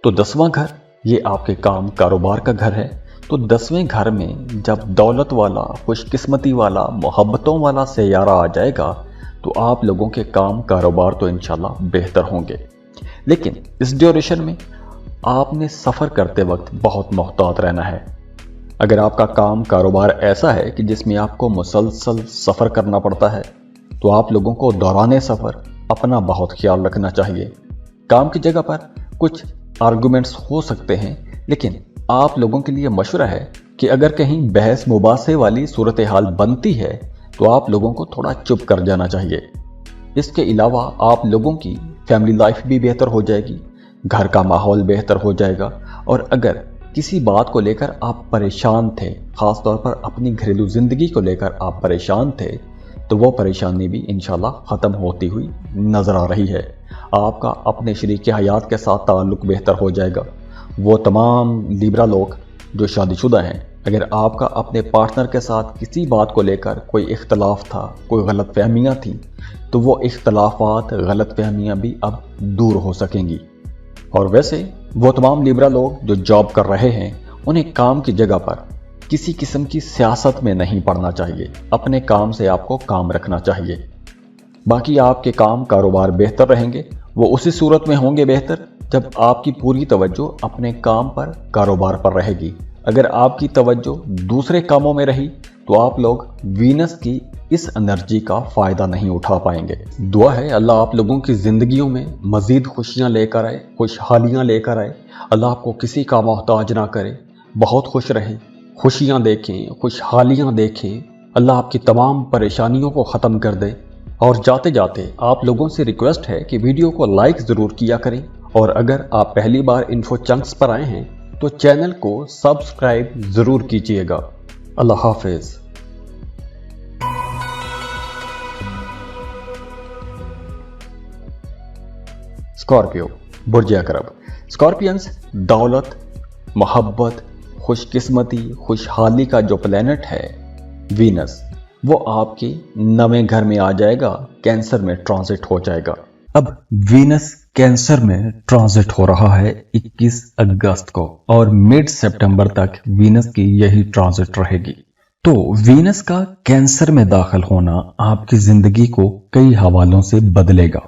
तो 10वां घर ये आपके काम कारोबार का घर है। तो 10वें घर में जब दौलत वाला, खुशकिस्मती वाला, मोहब्बतों वाला सैयारा आ जाएगा तो आप लोगों के काम कारोबार तो इंशाल्लाह बेहतर होंगे। लेकिन इस ड्यूरेशन में आपने सफ़र करते वक्त बहुत मोहतात रहना है। अगर आपका काम कारोबार ऐसा है कि जिसमें आपको मुसलसल सफ़र करना पड़ता है तो आप लोगों को दौरान सफ़र अपना बहुत ख्याल रखना चाहिए। काम की जगह पर कुछ आर्गुमेंट्स हो सकते हैं, लेकिन आप लोगों के लिए मशवरा है कि अगर कहीं बहस मुबासे वाली सूरत हाल बनती है तो आप लोगों को थोड़ा चुप कर जाना चाहिए। इसके अलावा आप लोगों की फैमिली लाइफ भी बेहतर हो जाएगी, घर का माहौल बेहतर हो जाएगा। और अगर किसी बात को लेकर आप परेशान थे, ख़ास तौर पर अपनी घरेलू ज़िंदगी को लेकर आप परेशान थे, तो वो परेशानी भी इंशाल्लाह ख़त्म होती हुई नज़र आ रही है। आपका अपने शरीक हयात के साथ ताल्लुक़ बेहतर हो जाएगा। वो तमाम लिब्रा लोग जो शादीशुदा हैं, अगर आपका अपने पार्टनर के साथ किसी बात को लेकर कोई इख्तलाफ था, कोई गलत फहमियाँ थी, तो वो इख्तलाफात, गलत फहमियाँ भी अब दूर हो सकेंगी। और वैसे वो तमाम लिब्रा लोग जो जॉब कर रहे हैं, उन्हें काम की जगह पर किसी किस्म की सियासत में नहीं पड़ना चाहिए। अपने काम से आपको काम रखना चाहिए। बाकी आपके काम कारोबार बेहतर रहेंगे। वो उसी सूरत में होंगे बेहतर जब आपकी पूरी तवज्जो अपने काम पर, कारोबार पर रहेगी। अगर आपकी तवज्जो दूसरे कामों में रही तो आप लोग वीनस की इस एनर्जी का फ़ायदा नहीं उठा पाएंगे। दुआ है अल्लाह आप लोगों की ज़िंदगियों में मज़ीद खुशियाँ लेकर आए, खुशहालियाँ लेकर आए। अल्लाह आपको किसी का मोहताज ना करे, बहुत खुश रहें, खुशियाँ देखें, खुशहालियाँ देखें। अल्लाह आपकी तमाम परेशानियों को ख़त्म कर दे। और जाते जाते आप लोगों से रिक्वेस्ट है कि वीडियो को लाइक ज़रूर किया करें, और अगर आप पहली बार इन्फो चंक्स पर आए हैं तो चैनल को सब्सक्राइब ज़रूर कीजिएगा। अल्लाह हाफिज़। स्कॉर्पियो, बुर्ज अकरब। स्कॉर्पियंस दौलत, मोहब्बत, खुशकिस्मती, खुशहाली का जो प्लैनेट है वीनस, वो आपके 9वें घर में आ जाएगा, कैंसर में ट्रांजिट हो जाएगा। अब वीनस कैंसर में ट्रांजिट हो रहा है 21 अगस्त को, और मिड सितंबर तक वीनस की यही ट्रांजिट रहेगी। तो वीनस का कैंसर में दाखिल होना आपकी जिंदगी को कई हवालों से बदलेगा।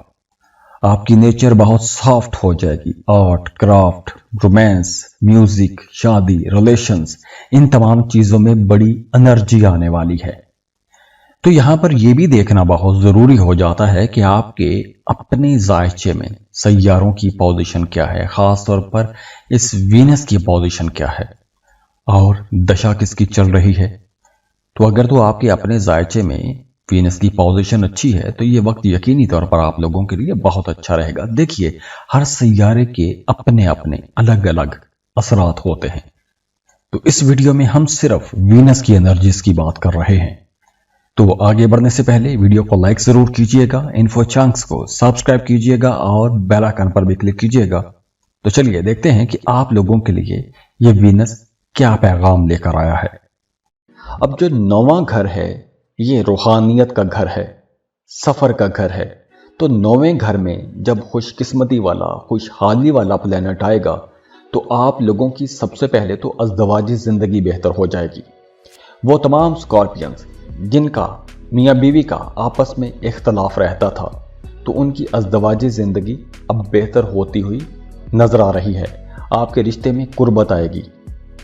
आपकी नेचर बहुत सॉफ्ट हो जाएगी। आर्ट, क्राफ्ट, रोमांस, म्यूजिक, शादी, रिलेशंस, इन तमाम चीजों में बड़ी एनर्जी आने वाली है। तो यहां पर यह भी देखना बहुत जरूरी हो जाता है कि आपके अपने जायचे में सैयारों की पोजीशन क्या है, खास तौर पर इस वीनस की पोजीशन क्या है और दशा किसकी चल रही है। तो अगर तो आपके अपने जायचे में वीनस की पोजीशन अच्छी है तो ये वक्त यकीनी तौर पर आप लोगों के लिए बहुत अच्छा रहेगा। देखिए, हर सैयारे के अपने अपने अलग अलग असरात होते हैं। तो इस वीडियो में हम सिर्फ वीनस की एनर्जीज की बात कर रहे हैं। तो आगे बढ़ने से पहले वीडियो को लाइक जरूर कीजिएगा, इन्फो चंक्स को सब्सक्राइब कीजिएगा और बेल आइकन पर भी क्लिक कीजिएगा। तो चलिए देखते हैं कि आप लोगों के लिए ये वीनस क्या पैगाम लेकर आया है। अब जो 9वां घर है ये रूहानियत का घर है, सफ़र का घर है। तो 9वें घर में जब खुशकिस्मती वाला, खुशहाली वाला प्लैनेट आएगा तो आप लोगों की सबसे पहले तो अज़दवाजी ज़िंदगी बेहतर हो जाएगी। वो तमाम स्कॉर्पियंस जिनका मियाँ बीवी का आपस में इख्तलाफ रहता था, तो उनकी अज़दवाजी ज़िंदगी अब बेहतर होती हुई नज़र आ रही है। आपके रिश्ते में कुर्बत आएगी,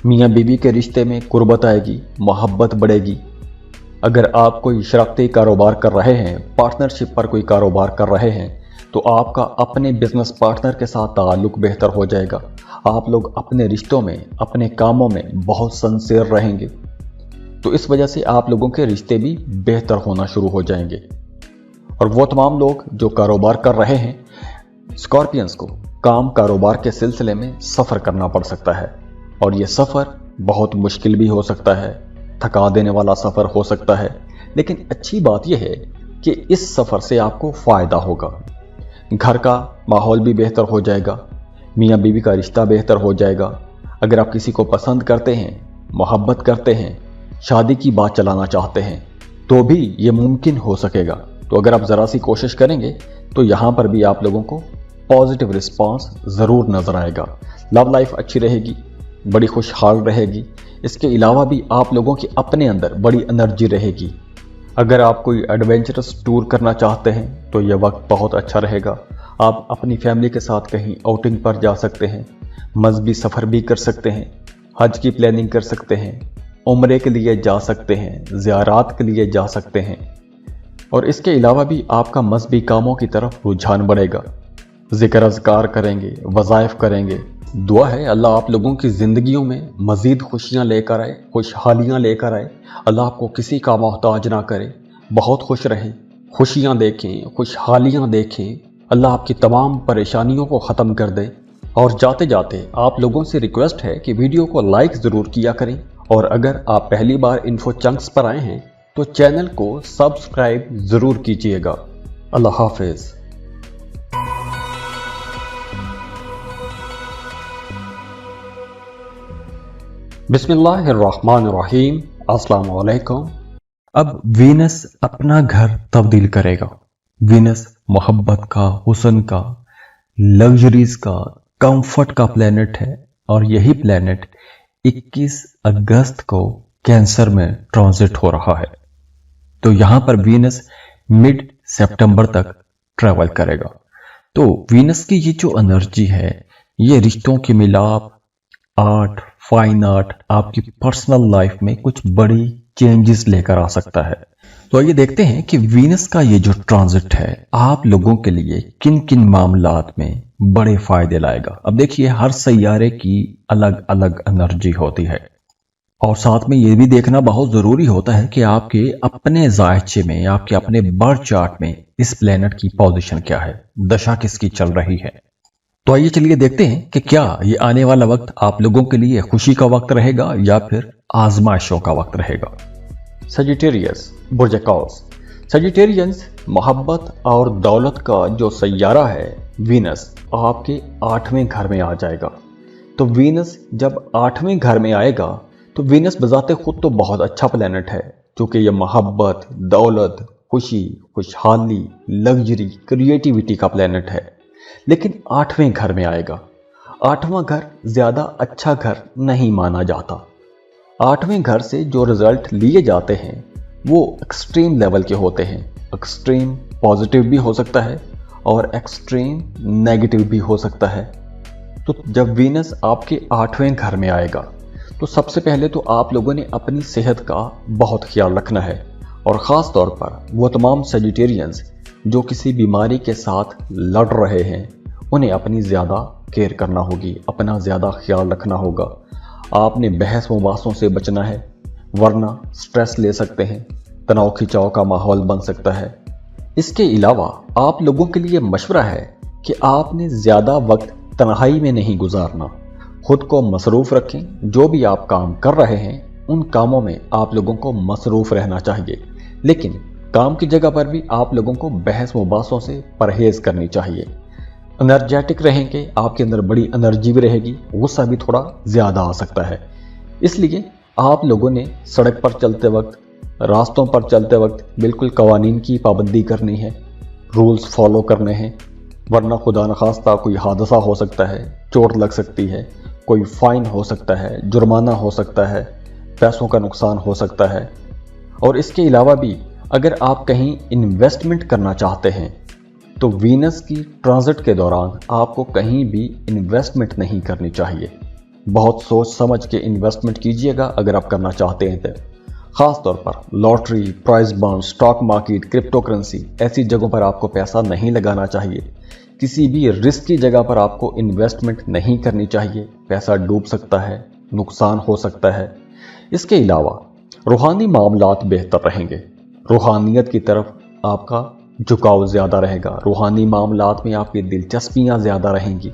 मियाँ बीवी के रिश्ते में कुर्बत आएगी, मोहब्बत बढ़ेगी। अगर आप कोई शराकती कारोबार कर रहे हैं, पार्टनरशिप पर कोई कारोबार कर रहे हैं, तो आपका अपने बिजनेस पार्टनर के साथ ताल्लुक़ बेहतर हो जाएगा। आप लोग अपने रिश्तों में, अपने कामों में बहुत सिंसियर रहेंगे। तो इस वजह से आप लोगों के रिश्ते भी बेहतर होना शुरू हो जाएंगे। और वो तमाम लोग जो कारोबार कर रहे हैं, स्कॉर्पियंस को काम कारोबार के सिलसिले में सफ़र करना पड़ सकता है, और ये सफ़र बहुत मुश्किल भी हो सकता है, थका देने वाला सफ़र हो सकता है, लेकिन अच्छी बात यह है कि इस सफ़र से आपको फ़ायदा होगा। घर का माहौल भी बेहतर हो जाएगा, मियाँ बीवी का रिश्ता बेहतर हो जाएगा। अगर आप किसी को पसंद करते हैं, मोहब्बत करते हैं, शादी की बात चलाना चाहते हैं, तो भी ये मुमकिन हो सकेगा। तो अगर आप ज़रा सी कोशिश करेंगे तो यहाँ पर भी आप लोगों को पॉजिटिव रिस्पांस ज़रूर नज़र आएगा। लव लाइफ अच्छी रहेगी, बड़ी खुशहाल रहेगी। इसके अलावा भी आप लोगों के अपने अंदर बड़ी एनर्जी रहेगी। अगर आप कोई एडवेंचरस टूर करना चाहते हैं तो यह वक्त बहुत अच्छा रहेगा। आप अपनी फैमिली के साथ कहीं आउटिंग पर जा सकते हैं, मजहबी सफ़र भी कर सकते हैं, हज की प्लानिंग कर सकते हैं, उम्रे के लिए जा सकते हैं, ज़ियारात के लिए जा सकते हैं। और इसके अलावा भी आपका मजहबी कामों की तरफ रुझान बढ़ेगा। ज़िक्र अज़कार करेंगे, वज़ाइफ करेंगे। दुआ है अल्लाह आप लोगों की ज़िंदगियों में मज़ीद खुशियाँ लेकर आए, खुशहालियाँ लेकर आए। अल्लाह आपको किसी का मोहताज ना करे, बहुत खुश रहें, खुशियाँ देखें, खुशहालियाँ देखें। अल्लाह आपकी तमाम परेशानियों को ख़त्म कर दे। और जाते जाते आप लोगों से रिक्वेस्ट है कि वीडियो को लाइक ज़रूर किया करें, और अगर आप पहली बार इन्फो चंक्स पर आए हैं तो चैनल को सब्सक्राइब ज़रूर कीजिएगा। अल्लाह हाफिज़। बिस्मिल्लाहिर्रहमानिर्रहीम। अस्सलाम वालेकुम। अब वीनस अपना घर तब्दील करेगा। वीनस मोहब्बत का, हुस्न का, लग्जरीज का, कंफर्ट का प्लेनेट है, और यही प्लेनेट 21 अगस्त को कैंसर में ट्रांजिट हो रहा है। तो यहां पर वीनस मिड सितंबर तक ट्रैवल करेगा। तो वीनस की ये जो एनर्जी है, ये रिश्तों के मिलाप, आर्ट, फाइन आर्ट, आपकी पर्सनल लाइफ में कुछ बड़ी चेंजेस लेकर आ सकता है। तो आइए देखते हैं कि वीनस का ये जो ट्रांजिट है आप लोगों के लिए किन किन मामलात में बड़े फायदे लाएगा। अब देखिए, हर सैयारे की अलग अलग एनर्जी होती है, और साथ में ये भी देखना बहुत जरूरी होता है कि आपके अपने जायचे में, आपके अपने बर्थ चार्ट में इस प्लेनेट की पोजीशन क्या है, दशा किसकी चल रही है। तो आइए चलिए देखते हैं कि क्या ये आने वाला वक्त आप लोगों के लिए खुशी का वक्त रहेगा या फिर आजमाइशों का वक्त रहेगा। सजिटेरियस, बुर्ज कौस। सजिटेरियंस मोहब्बत और दौलत का जो सैयारा है वीनस, आपके 8वें घर में आ जाएगा। तो वीनस जब 8वें घर में आएगा तो वीनस बजाते खुद तो बहुत अच्छा प्लेनेट है, क्योंकि यह मोहब्बत, दौलत, खुशी, खुशहाली, लग्जरी, क्रिएटिविटी का प्लेनेट है। लेकिन 8वें घर में आएगा। 8वां घर ज़्यादा अच्छा घर नहीं माना जाता। 8वें घर से जो रिजल्ट लिए जाते हैं वो एक्सट्रीम लेवल के होते हैं। एक्सट्रीम पॉजिटिव भी हो सकता है और एक्सट्रीम नेगेटिव भी हो सकता है। तो जब वीनस आपके 8वें घर में आएगा तो सबसे पहले तो आप लोगों ने अपनी सेहत का बहुत ख्याल रखना है, और ख़ास तौर पर वो तमाम सजिटेरियंस जो किसी बीमारी के साथ लड़ रहे हैं, उन्हें अपनी ज़्यादा केयर करना होगी, अपना ज़्यादा ख्याल रखना होगा। आपने बहस मुबासों से बचना है, वरना स्ट्रेस ले सकते हैं, तनाव खिंचाव का माहौल बन सकता है। इसके अलावा आप लोगों के लिए मशवरा है कि आपने ज़्यादा वक्त तन्हाई में नहीं गुजारना, खुद को मसरूफ़ रखें। जो भी आप काम कर रहे हैं उन कामों में आप लोगों को मसरूफ़ रहना चाहिए, लेकिन काम की जगह पर भी आप लोगों को बहस मुबासों से परहेज़ करनी चाहिए। एनर्जेटिक रहेंगे, आपके अंदर बड़ी एनर्जी भी रहेगी, गुस्सा भी थोड़ा ज़्यादा आ सकता है। इसलिए आप लोगों ने सड़क पर चलते वक्त, रास्तों पर चलते वक्त बिल्कुल कवानीन की पाबंदी करनी है, रूल्स फॉलो करने हैं, वरना खुदा न खास्ता कोई हादसा हो सकता है, चोट लग सकती है, कोई फ़ाइन हो सकता है, जुर्माना हो सकता है, पैसों का नुकसान हो सकता है। और इसके अलावा भी अगर आप कहीं इन्वेस्टमेंट करना चाहते हैं तो वीनस की ट्रांजिट के दौरान आपको कहीं भी इन्वेस्टमेंट नहीं करनी चाहिए। बहुत सोच समझ के इन्वेस्टमेंट कीजिएगा अगर आप करना चाहते हैं तो। ख़ास तौर पर lottery, prize bond, stock market, crypto currency, ऐसी जगहों पर आपको पैसा नहीं लगाना चाहिए। किसी भी रिस्क की जगह पर आपको इन्वेस्टमेंट नहीं करनी चाहिए, पैसा डूब सकता है, नुकसान हो सकता है। इसके अलावा रूहानी मामलात बेहतर रहेंगे, रूहानियत की तरफ आपका झुकाव ज़्यादा रहेगा, रूहानी मामलात में आपकी दिलचस्पियाँ ज़्यादा रहेंगी।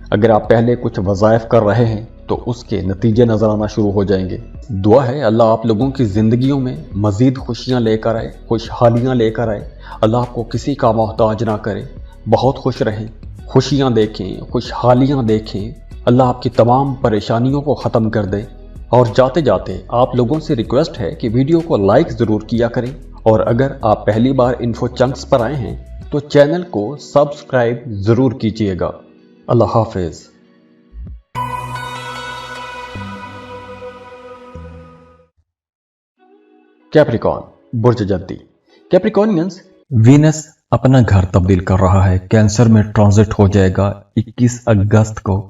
अगर आप पहले कुछ वज़ाइफ कर रहे हैं तो उसके नतीजे नज़र आना शुरू हो जाएंगे। दुआ है अल्लाह आप लोगों की ज़िंदगियों में मज़ीद खुशियाँ लेकर आए, खुशहालियाँ लेकर आए। अल्लाह आपको किसी का मोहताज ना करे, बहुत खुश रहें, खुशियाँ देखें, खुशहालियाँ देखें। अल्लाह आपकी तमाम परेशानियों को ख़त्म कर दे। और जाते जाते आप लोगों से रिक्वेस्ट है कि वीडियो को लाइक ज़रूर किया करें, और अगर आप पहली बार इन्फो चंक्स पर आए हैं तो चैनल को सब्सक्राइब ज़रूर कीजिएगा। अल्लाह हाफिज़। कैप्रिकॉर्न बुर्ज जद्दी। कैप्रिकॉर्नियंस, वीनस अपना घर तब्दील कर रहा है, कैंसर में ट्रांजिट हो जाएगा 21 अगस्त को।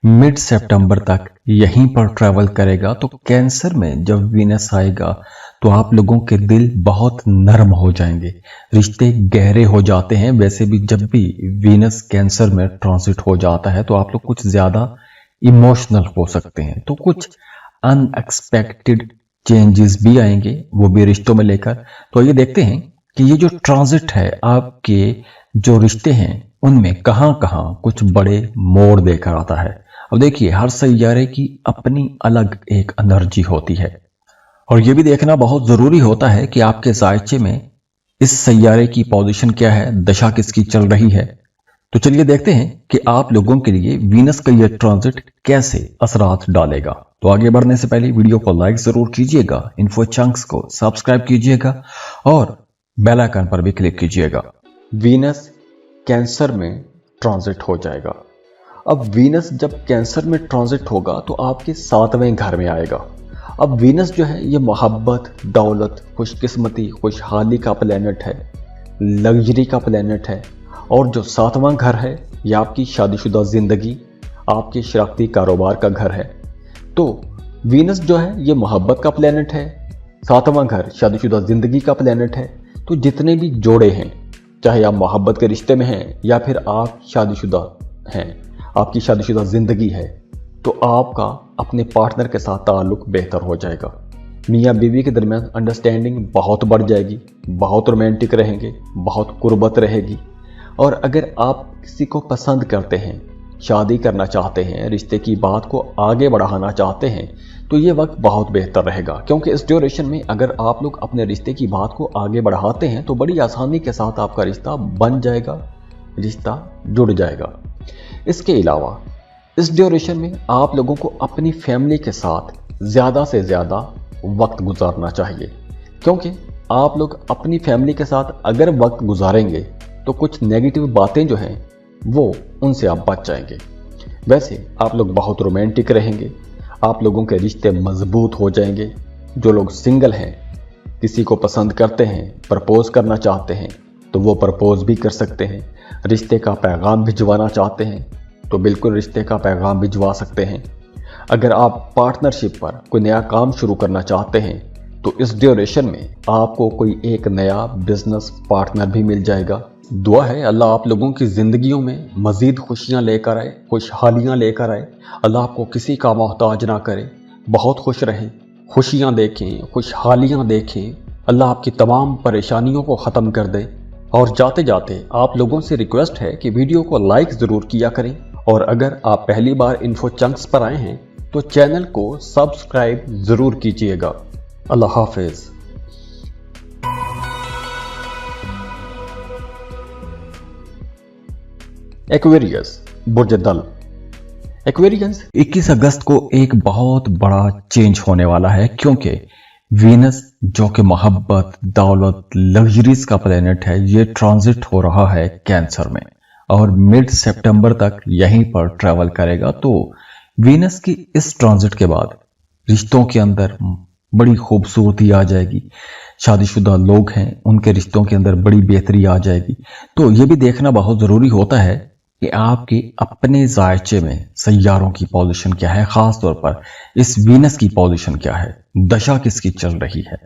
मिड सितंबर तक यहीं पर ट्रैवल करेगा। तो कैंसर में जब वीनस आएगा तो आप लोगों के दिल बहुत नरम हो जाएंगे, रिश्ते गहरे हो जाते हैं। वैसे भी जब भी वीनस कैंसर में ट्रांजिट हो जाता है तो आप लोग कुछ ज्यादा इमोशनल हो सकते हैं, तो कुछ अनएक्सपेक्टेड चेंजेस भी आएंगे, वो भी रिश्तों में लेकर। तो ये देखते हैं कि ये जो ट्रांजिट है आपके जो रिश्ते हैं उनमें कहां कहां कुछ बड़े मोड़ देकर आता है। अब देखिए, हर सैयारे की अपनी अलग एक एनर्जी होती है, और ये भी देखना बहुत जरूरी होता है कि आपके जायचे में इस सैयारे की पोजीशन क्या है, दशा किसकी चल रही है। तो चलिए देखते हैं कि आप लोगों के लिए वीनस का यह ट्रांजिट कैसे असरात डालेगा। तो आगे बढ़ने से पहले वीडियो को लाइक जरूर कीजिएगा, इन्फो चंक्स को सब्सक्राइब कीजिएगा और बेल आइकन पर भी क्लिक कीजिएगा। वीनस कैंसर में ट्रांजिट हो जाएगा। अब वीनस जब कैंसर में ट्रांजिट होगा तो आपके 7वें घर में आएगा। अब वीनस जो है ये मोहब्बत, दौलत, खुशकिस्मती, खुशहाली का प्लेनेट है, लग्जरी का प्लेनेट है। और जो 7वां घर है ये आपकी शादीशुदा ज़िंदगी, आपके शराकती कारोबार का घर है। तो वीनस जो है ये मोहब्बत का प्लेनेट है, 7वां घर शादीशुदा ज़िंदगी का प्लेनेट है। तो जितने भी जोड़े हैं, चाहे आप मोहब्बत के रिश्ते में हैं या फिर आप शादीशुदा हैं, आपकी शादीशुदा ज़िंदगी है, तो आपका अपने पार्टनर के साथ ताल्लुक बेहतर हो जाएगा। मियाँ बीवी के दरमियान अंडरस्टैंडिंग बहुत बढ़ जाएगी, बहुत रोमांटिक रहेंगे, बहुत कुर्बत रहेगी। और अगर आप किसी को पसंद करते हैं, शादी करना चाहते हैं, रिश्ते की बात को आगे बढ़ाना चाहते हैं, तो ये वक्त बहुत बेहतर रहेगा। क्योंकि इस ड्यूरेशन में अगर आप लोग अपने रिश्ते की बात को आगे बढ़ाते हैं तो बड़ी आसानी के साथ आपका रिश्ता बन जाएगा, रिश्ता जुड़ जाएगा। इसके अलावा इस ड्यूरेशन में आप लोगों को अपनी फैमिली के साथ ज़्यादा से ज़्यादा वक्त गुजारना चाहिए, क्योंकि आप लोग अपनी फैमिली के साथ अगर वक्त गुजारेंगे तो कुछ नेगेटिव बातें जो हैं वो उनसे आप बच जाएंगे। वैसे आप लोग बहुत रोमांटिक रहेंगे, आप लोगों के रिश्ते मजबूत हो जाएंगे। जो लोग सिंगल हैं, किसी को पसंद करते हैं, प्रपोज करना चाहते हैं तो वो प्रपोज भी कर सकते हैं। रिश्ते का पैगाम भिजवाना चाहते हैं तो बिल्कुल रिश्ते का पैगाम भिजवा सकते हैं। अगर आप पार्टनरशिप पर कोई नया काम शुरू करना चाहते हैं तो इस ड्यूरेशन में आपको कोई एक नया बिजनेस पार्टनर भी मिल जाएगा। दुआ है अल्लाह आप लोगों की ज़िंदगियों में मज़ीद खुशियाँ लेकर आए, खुशहालियाँ लेकर आए। अल्लाह आपको किसी का मोहताज ना करे, बहुत खुश रहें, खुशियाँ देखें, खुशहालियाँ देखें। अल्लाह आपकी तमाम परेशानियों को ख़त्म कर दे। और जाते जाते आप लोगों से रिक्वेस्ट है कि वीडियो को लाइक ज़रूर किया करें, और अगर आप पहली बार इन्फो चंक्स पर आए हैं तो चैनल को सब्सक्राइब ज़रूर कीजिएगा। अल्लाह हाफिज़। एक्वेरियस बुर्ज दल। एक्वेरियंस 21 अगस्त को एक बहुत बड़ा चेंज होने वाला है, क्योंकि वीनस जो कि मोहब्बत, दौलत, लग्जरीज का प्लेनेट है, ये ट्रांजिट हो रहा है कैंसर में और मिड सितंबर तक यहीं पर ट्रैवल करेगा। तो वीनस की इस ट्रांजिट के बाद रिश्तों के अंदर बड़ी खूबसूरती आ जाएगी। शादीशुदा लोग हैं उनके रिश्तों के अंदर बड़ी बेहतरी आ जाएगी। तो ये भी देखना बहुत ज़रूरी होता है कि आपके अपने जायचे में सैयारों की पोजीशन क्या है, खास तौर पर इस वीनस की पोजीशन क्या है, दशा किसकी चल रही है।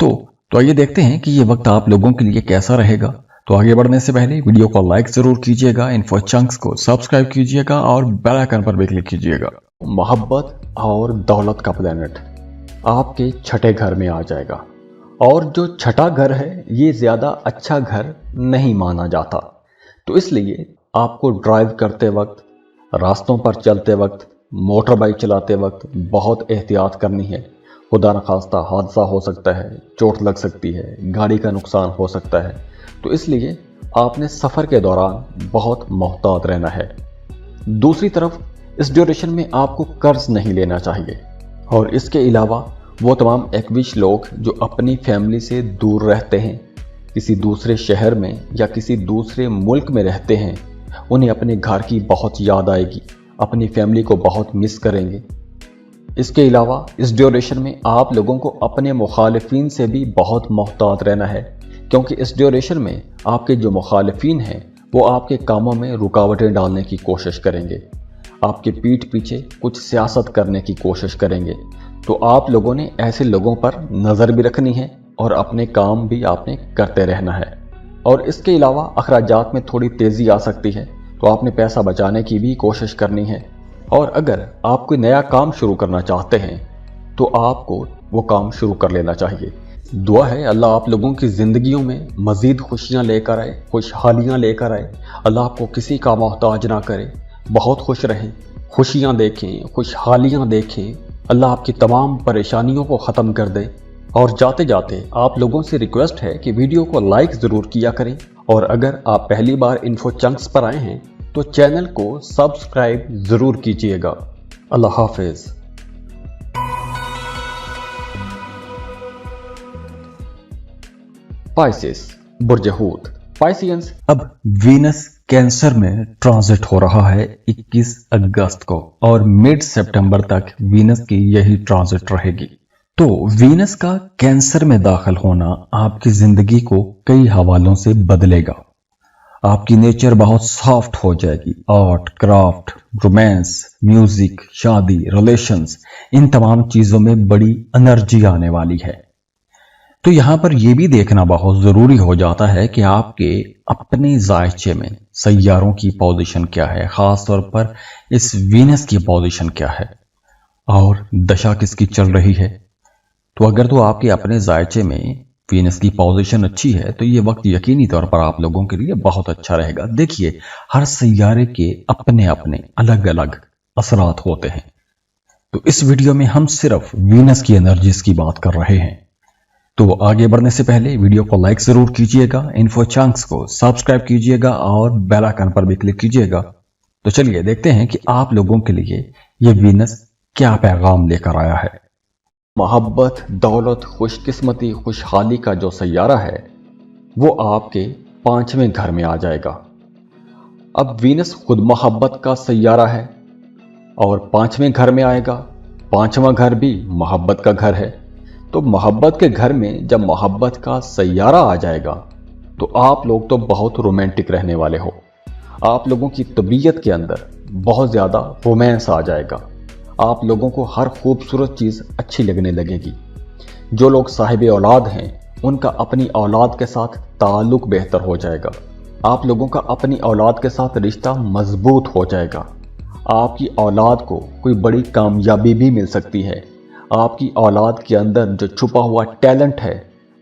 तो आइए देखते हैं कि ये वक्त आप लोगों के लिए कैसा रहेगा। तो आगे बढ़ने से पहले वीडियो को लाइक जरूर कीजिएगा, इन्फो चंक्स को सब्सक्राइब कीजिएगा और बेल आइकन पर भी क्लिक कीजिएगा। मोहब्बत और दौलत का प्लेनेट आपके छठे घर में आ जाएगा, और जो छठा घर है ये ज़्यादा अच्छा घर नहीं माना जाता। तो इसलिए आपको ड्राइव करते वक्त, रास्तों पर चलते वक्त, मोटर बाइक चलाते वक्त बहुत एहतियात करनी है। खुदा न खास्ता हादसा हो सकता है, चोट लग सकती है, गाड़ी का नुकसान हो सकता है। तो इसलिए आपने सफ़र के दौरान बहुत मोहतात रहना है। दूसरी तरफ इस ड्यूरेशन में आपको कर्ज नहीं लेना चाहिए। और इसके अलावा वो तमाम एक्विश लोग जो अपनी फैमिली से दूर रहते हैं, किसी दूसरे शहर में या किसी दूसरे मुल्क में रहते हैं, उन्हें अपने घर की बहुत याद आएगी, अपनी फैमिली को बहुत मिस करेंगे। इसके अलावा इस ड्यूरेशन में आप लोगों को अपने मुखालिफिन से भी बहुत मोहतात रहना है, क्योंकि इस ड्यूरेशन में आपके जो मुखालिफिन हैं वो आपके कामों में रुकावटें डालने की कोशिश करेंगे, आपके पीठ पीछे कुछ सियासत करने की कोशिश करेंगे। तो आप लोगों ने ऐसे लोगों पर नज़र भी रखनी है और अपने काम भी आपने करते रहना है। और इसके अलावा अखराजात में थोड़ी तेज़ी आ सकती है, तो आपने पैसा बचाने की भी कोशिश करनी है। और अगर आप कोई नया काम शुरू करना चाहते हैं तो आपको वो काम शुरू कर लेना चाहिए। दुआ है अल्लाह आप लोगों की ज़िंदगियों में मज़ीद खुशियाँ लेकर आए, खुशहालियाँ लेकर आए। अल्लाह आपको किसी का मोहताज ना करे, बहुत खुश रहें, खुशियाँ देखें, खुशहालियाँ देखें। अल्लाह आपकी तमाम परेशानियों को ख़त्म कर दे। और जाते जाते आप लोगों से रिक्वेस्ट है कि वीडियो को लाइक ज़रूर किया करें, और अगर आप पहली बार इन्फो चंक्स पर आए हैं तो चैनल को सब्सक्राइब ज़रूर कीजिएगा। अल्लाह हाफिज़। पाइसेस, बुर्ज हूत, पाइसियंस। अब वीनस कैंसर में ट्रांजिट हो रहा है 21 अगस्त को, और मिड सितंबर तक वीनस की यही ट्रांजिट रहेगी। तो वीनस का कैंसर में दाखिल होना आपकी जिंदगी को कई हवालों से बदलेगा। आपकी नेचर बहुत सॉफ्ट हो जाएगी। आर्ट, क्राफ्ट, रोमांस, म्यूजिक, शादी, रिलेशंस, इन तमाम चीजों में बड़ी एनर्जी आने वाली है। तो यहां पर यह भी देखना बहुत जरूरी हो जाता है कि आपके अपने जायचे में सैयारों की पोजीशन क्या है, खास तौर पर इस वीनस की पोजीशन क्या है और दशा किसकी चल रही है। तो अगर तो आपके अपने जायचे में वीनस की पोजीशन अच्छी है तो ये वक्त यकीनी तौर पर आप लोगों के लिए बहुत अच्छा रहेगा। देखिए, हर सैयारे के अपने अपने अलग अलग असरात होते हैं, तो इस वीडियो में हम सिर्फ वीनस की एनर्जीज की बात कर रहे हैं। तो आगे बढ़ने से पहले वीडियो को लाइक जरूर कीजिएगा, इन्फो चंक्स को सब्सक्राइब कीजिएगा और बेल आइकन पर भी क्लिक कीजिएगा। तो चलिए देखते हैं कि आप लोगों के लिए ये वीनस क्या पैगाम लेकर आया है। मोहब्बत, दौलत, खुशकिस्मती, खुशहाली का जो सैयारा है वो आपके 5वें घर में आ जाएगा। अब वीनस खुद मोहब्बत का सैयारा है और 5वें घर में आएगा। 5वां घर भी मोहब्बत का घर है। तो मोहब्बत के घर में जब मोहब्बत का सैयारा आ जाएगा तो आप लोग तो बहुत रोमांटिक रहने वाले हो। आप लोगों की तबीयत के अंदर बहुत ज़्यादा रोमांस आ जाएगा। आप लोगों को हर खूबसूरत चीज़ अच्छी लगने लगेगी। जो लोग साहिब औलाद हैं उनका अपनी औलाद के साथ ताल्लुक़ बेहतर हो जाएगा। आप लोगों का अपनी औलाद के साथ रिश्ता मजबूत हो जाएगा। आपकी औलाद को कोई बड़ी कामयाबी भी मिल सकती है। आपकी औलाद के अंदर जो छुपा हुआ टैलेंट है,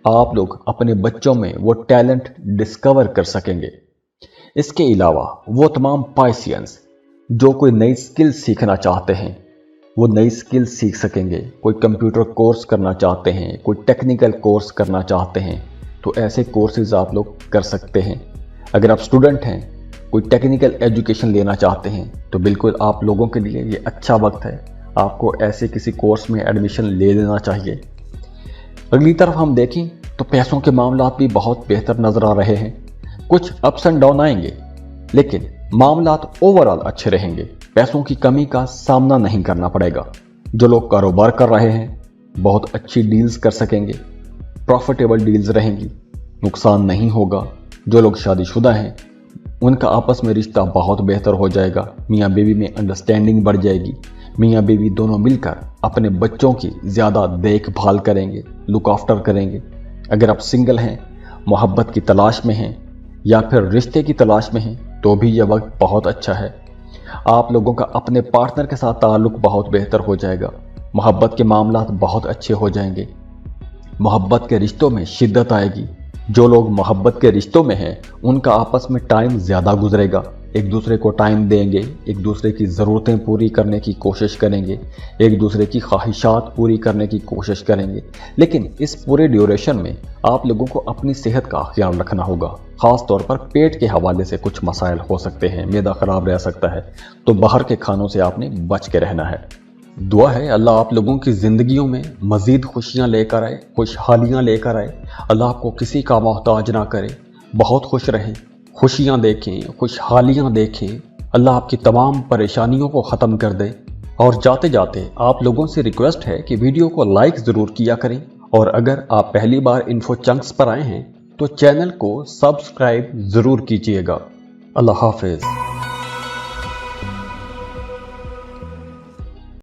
आप लोग अपने बच्चों में वो टैलेंट डिस्कवर कर सकेंगे। इसके अलावा वो तमाम पाइसियंस जो कोई नई स्किल सीखना चाहते हैं वो नई स्किल सीख सकेंगे। कोई कंप्यूटर कोर्स करना चाहते हैं, कोई टेक्निकल कोर्स करना चाहते हैं, तो ऐसे कोर्सेज आप लोग कर सकते हैं। अगर आप स्टूडेंट हैं, कोई टेक्निकल एजुकेशन लेना चाहते हैं, तो बिल्कुल आप लोगों के लिए ये अच्छा वक्त है। आपको ऐसे किसी कोर्स में एडमिशन ले लेना चाहिए। अगली तरफ हम देखें तो पैसों के मामलात भी बहुत बेहतर नज़र आ रहे हैं। कुछ अप्स एंड डाउन आएंगे, लेकिन मामलात ओवरऑल अच्छे रहेंगे। पैसों की कमी का सामना नहीं करना पड़ेगा। जो लोग कारोबार कर रहे हैं बहुत अच्छी डील्स कर सकेंगे, प्रॉफिटेबल डील्स रहेंगी, नुकसान नहीं होगा। जो लोग शादीशुदा हैं उनका आपस में रिश्ता बहुत बेहतर हो जाएगा। मियाँ बीवी में अंडरस्टैंडिंग बढ़ जाएगी। मियाँ बीवी दोनों मिलकर अपने बच्चों की ज़्यादा देखभाल करेंगे, लुक आफ्टर करेंगे। अगर आप सिंगल हैं, मोहब्बत की तलाश में हैं या फिर रिश्ते की तलाश में हैं, तो भी यह वक्त बहुत अच्छा है। आप लोगों का अपने पार्टनर के साथ ताल्लुक़ बहुत बेहतर हो जाएगा। मोहब्बत के मामलात बहुत अच्छे हो जाएंगे। मोहब्बत के रिश्तों में शिद्दत आएगी। जो लोग मोहब्बत के रिश्तों में हैं उनका आपस में टाइम ज़्यादा गुजरेगा। एक दूसरे को टाइम देंगे, एक दूसरे की ज़रूरतें पूरी करने की कोशिश करेंगे, एक दूसरे की ख्वाहिशात पूरी करने की कोशिश करेंगे। लेकिन इस पूरे ड्यूरेशन में आप लोगों को अपनी सेहत का ख्याल रखना होगा। ख़ास तौर पर पेट के हवाले से कुछ मसाइल हो सकते हैं, मैदा ख़राब रह सकता है, तो बाहर के खानों से आपने बच के रहना है। दुआ है अल्लाह आप लोगों की ज़िंदगियों में मज़ीद खुशियाँ लेकर आए, खुशहालियाँ लेकर आए। अल्लाह आपको किसी का मोहताज ना करे, बहुत खुश रहें, खुशियाँ देखें, खुशहालियाँ देखें। अल्लाह आपकी तमाम परेशानियों को ख़त्म कर दे। और जाते जाते आप लोगों से रिक्वेस्ट है कि वीडियो को लाइक ज़रूर किया करें, और अगर आप पहली बार इन्फो चंक्स पर आए हैं तो चैनल को सब्सक्राइब ज़रूर कीजिएगा। अल्लाह हाफ़िज़।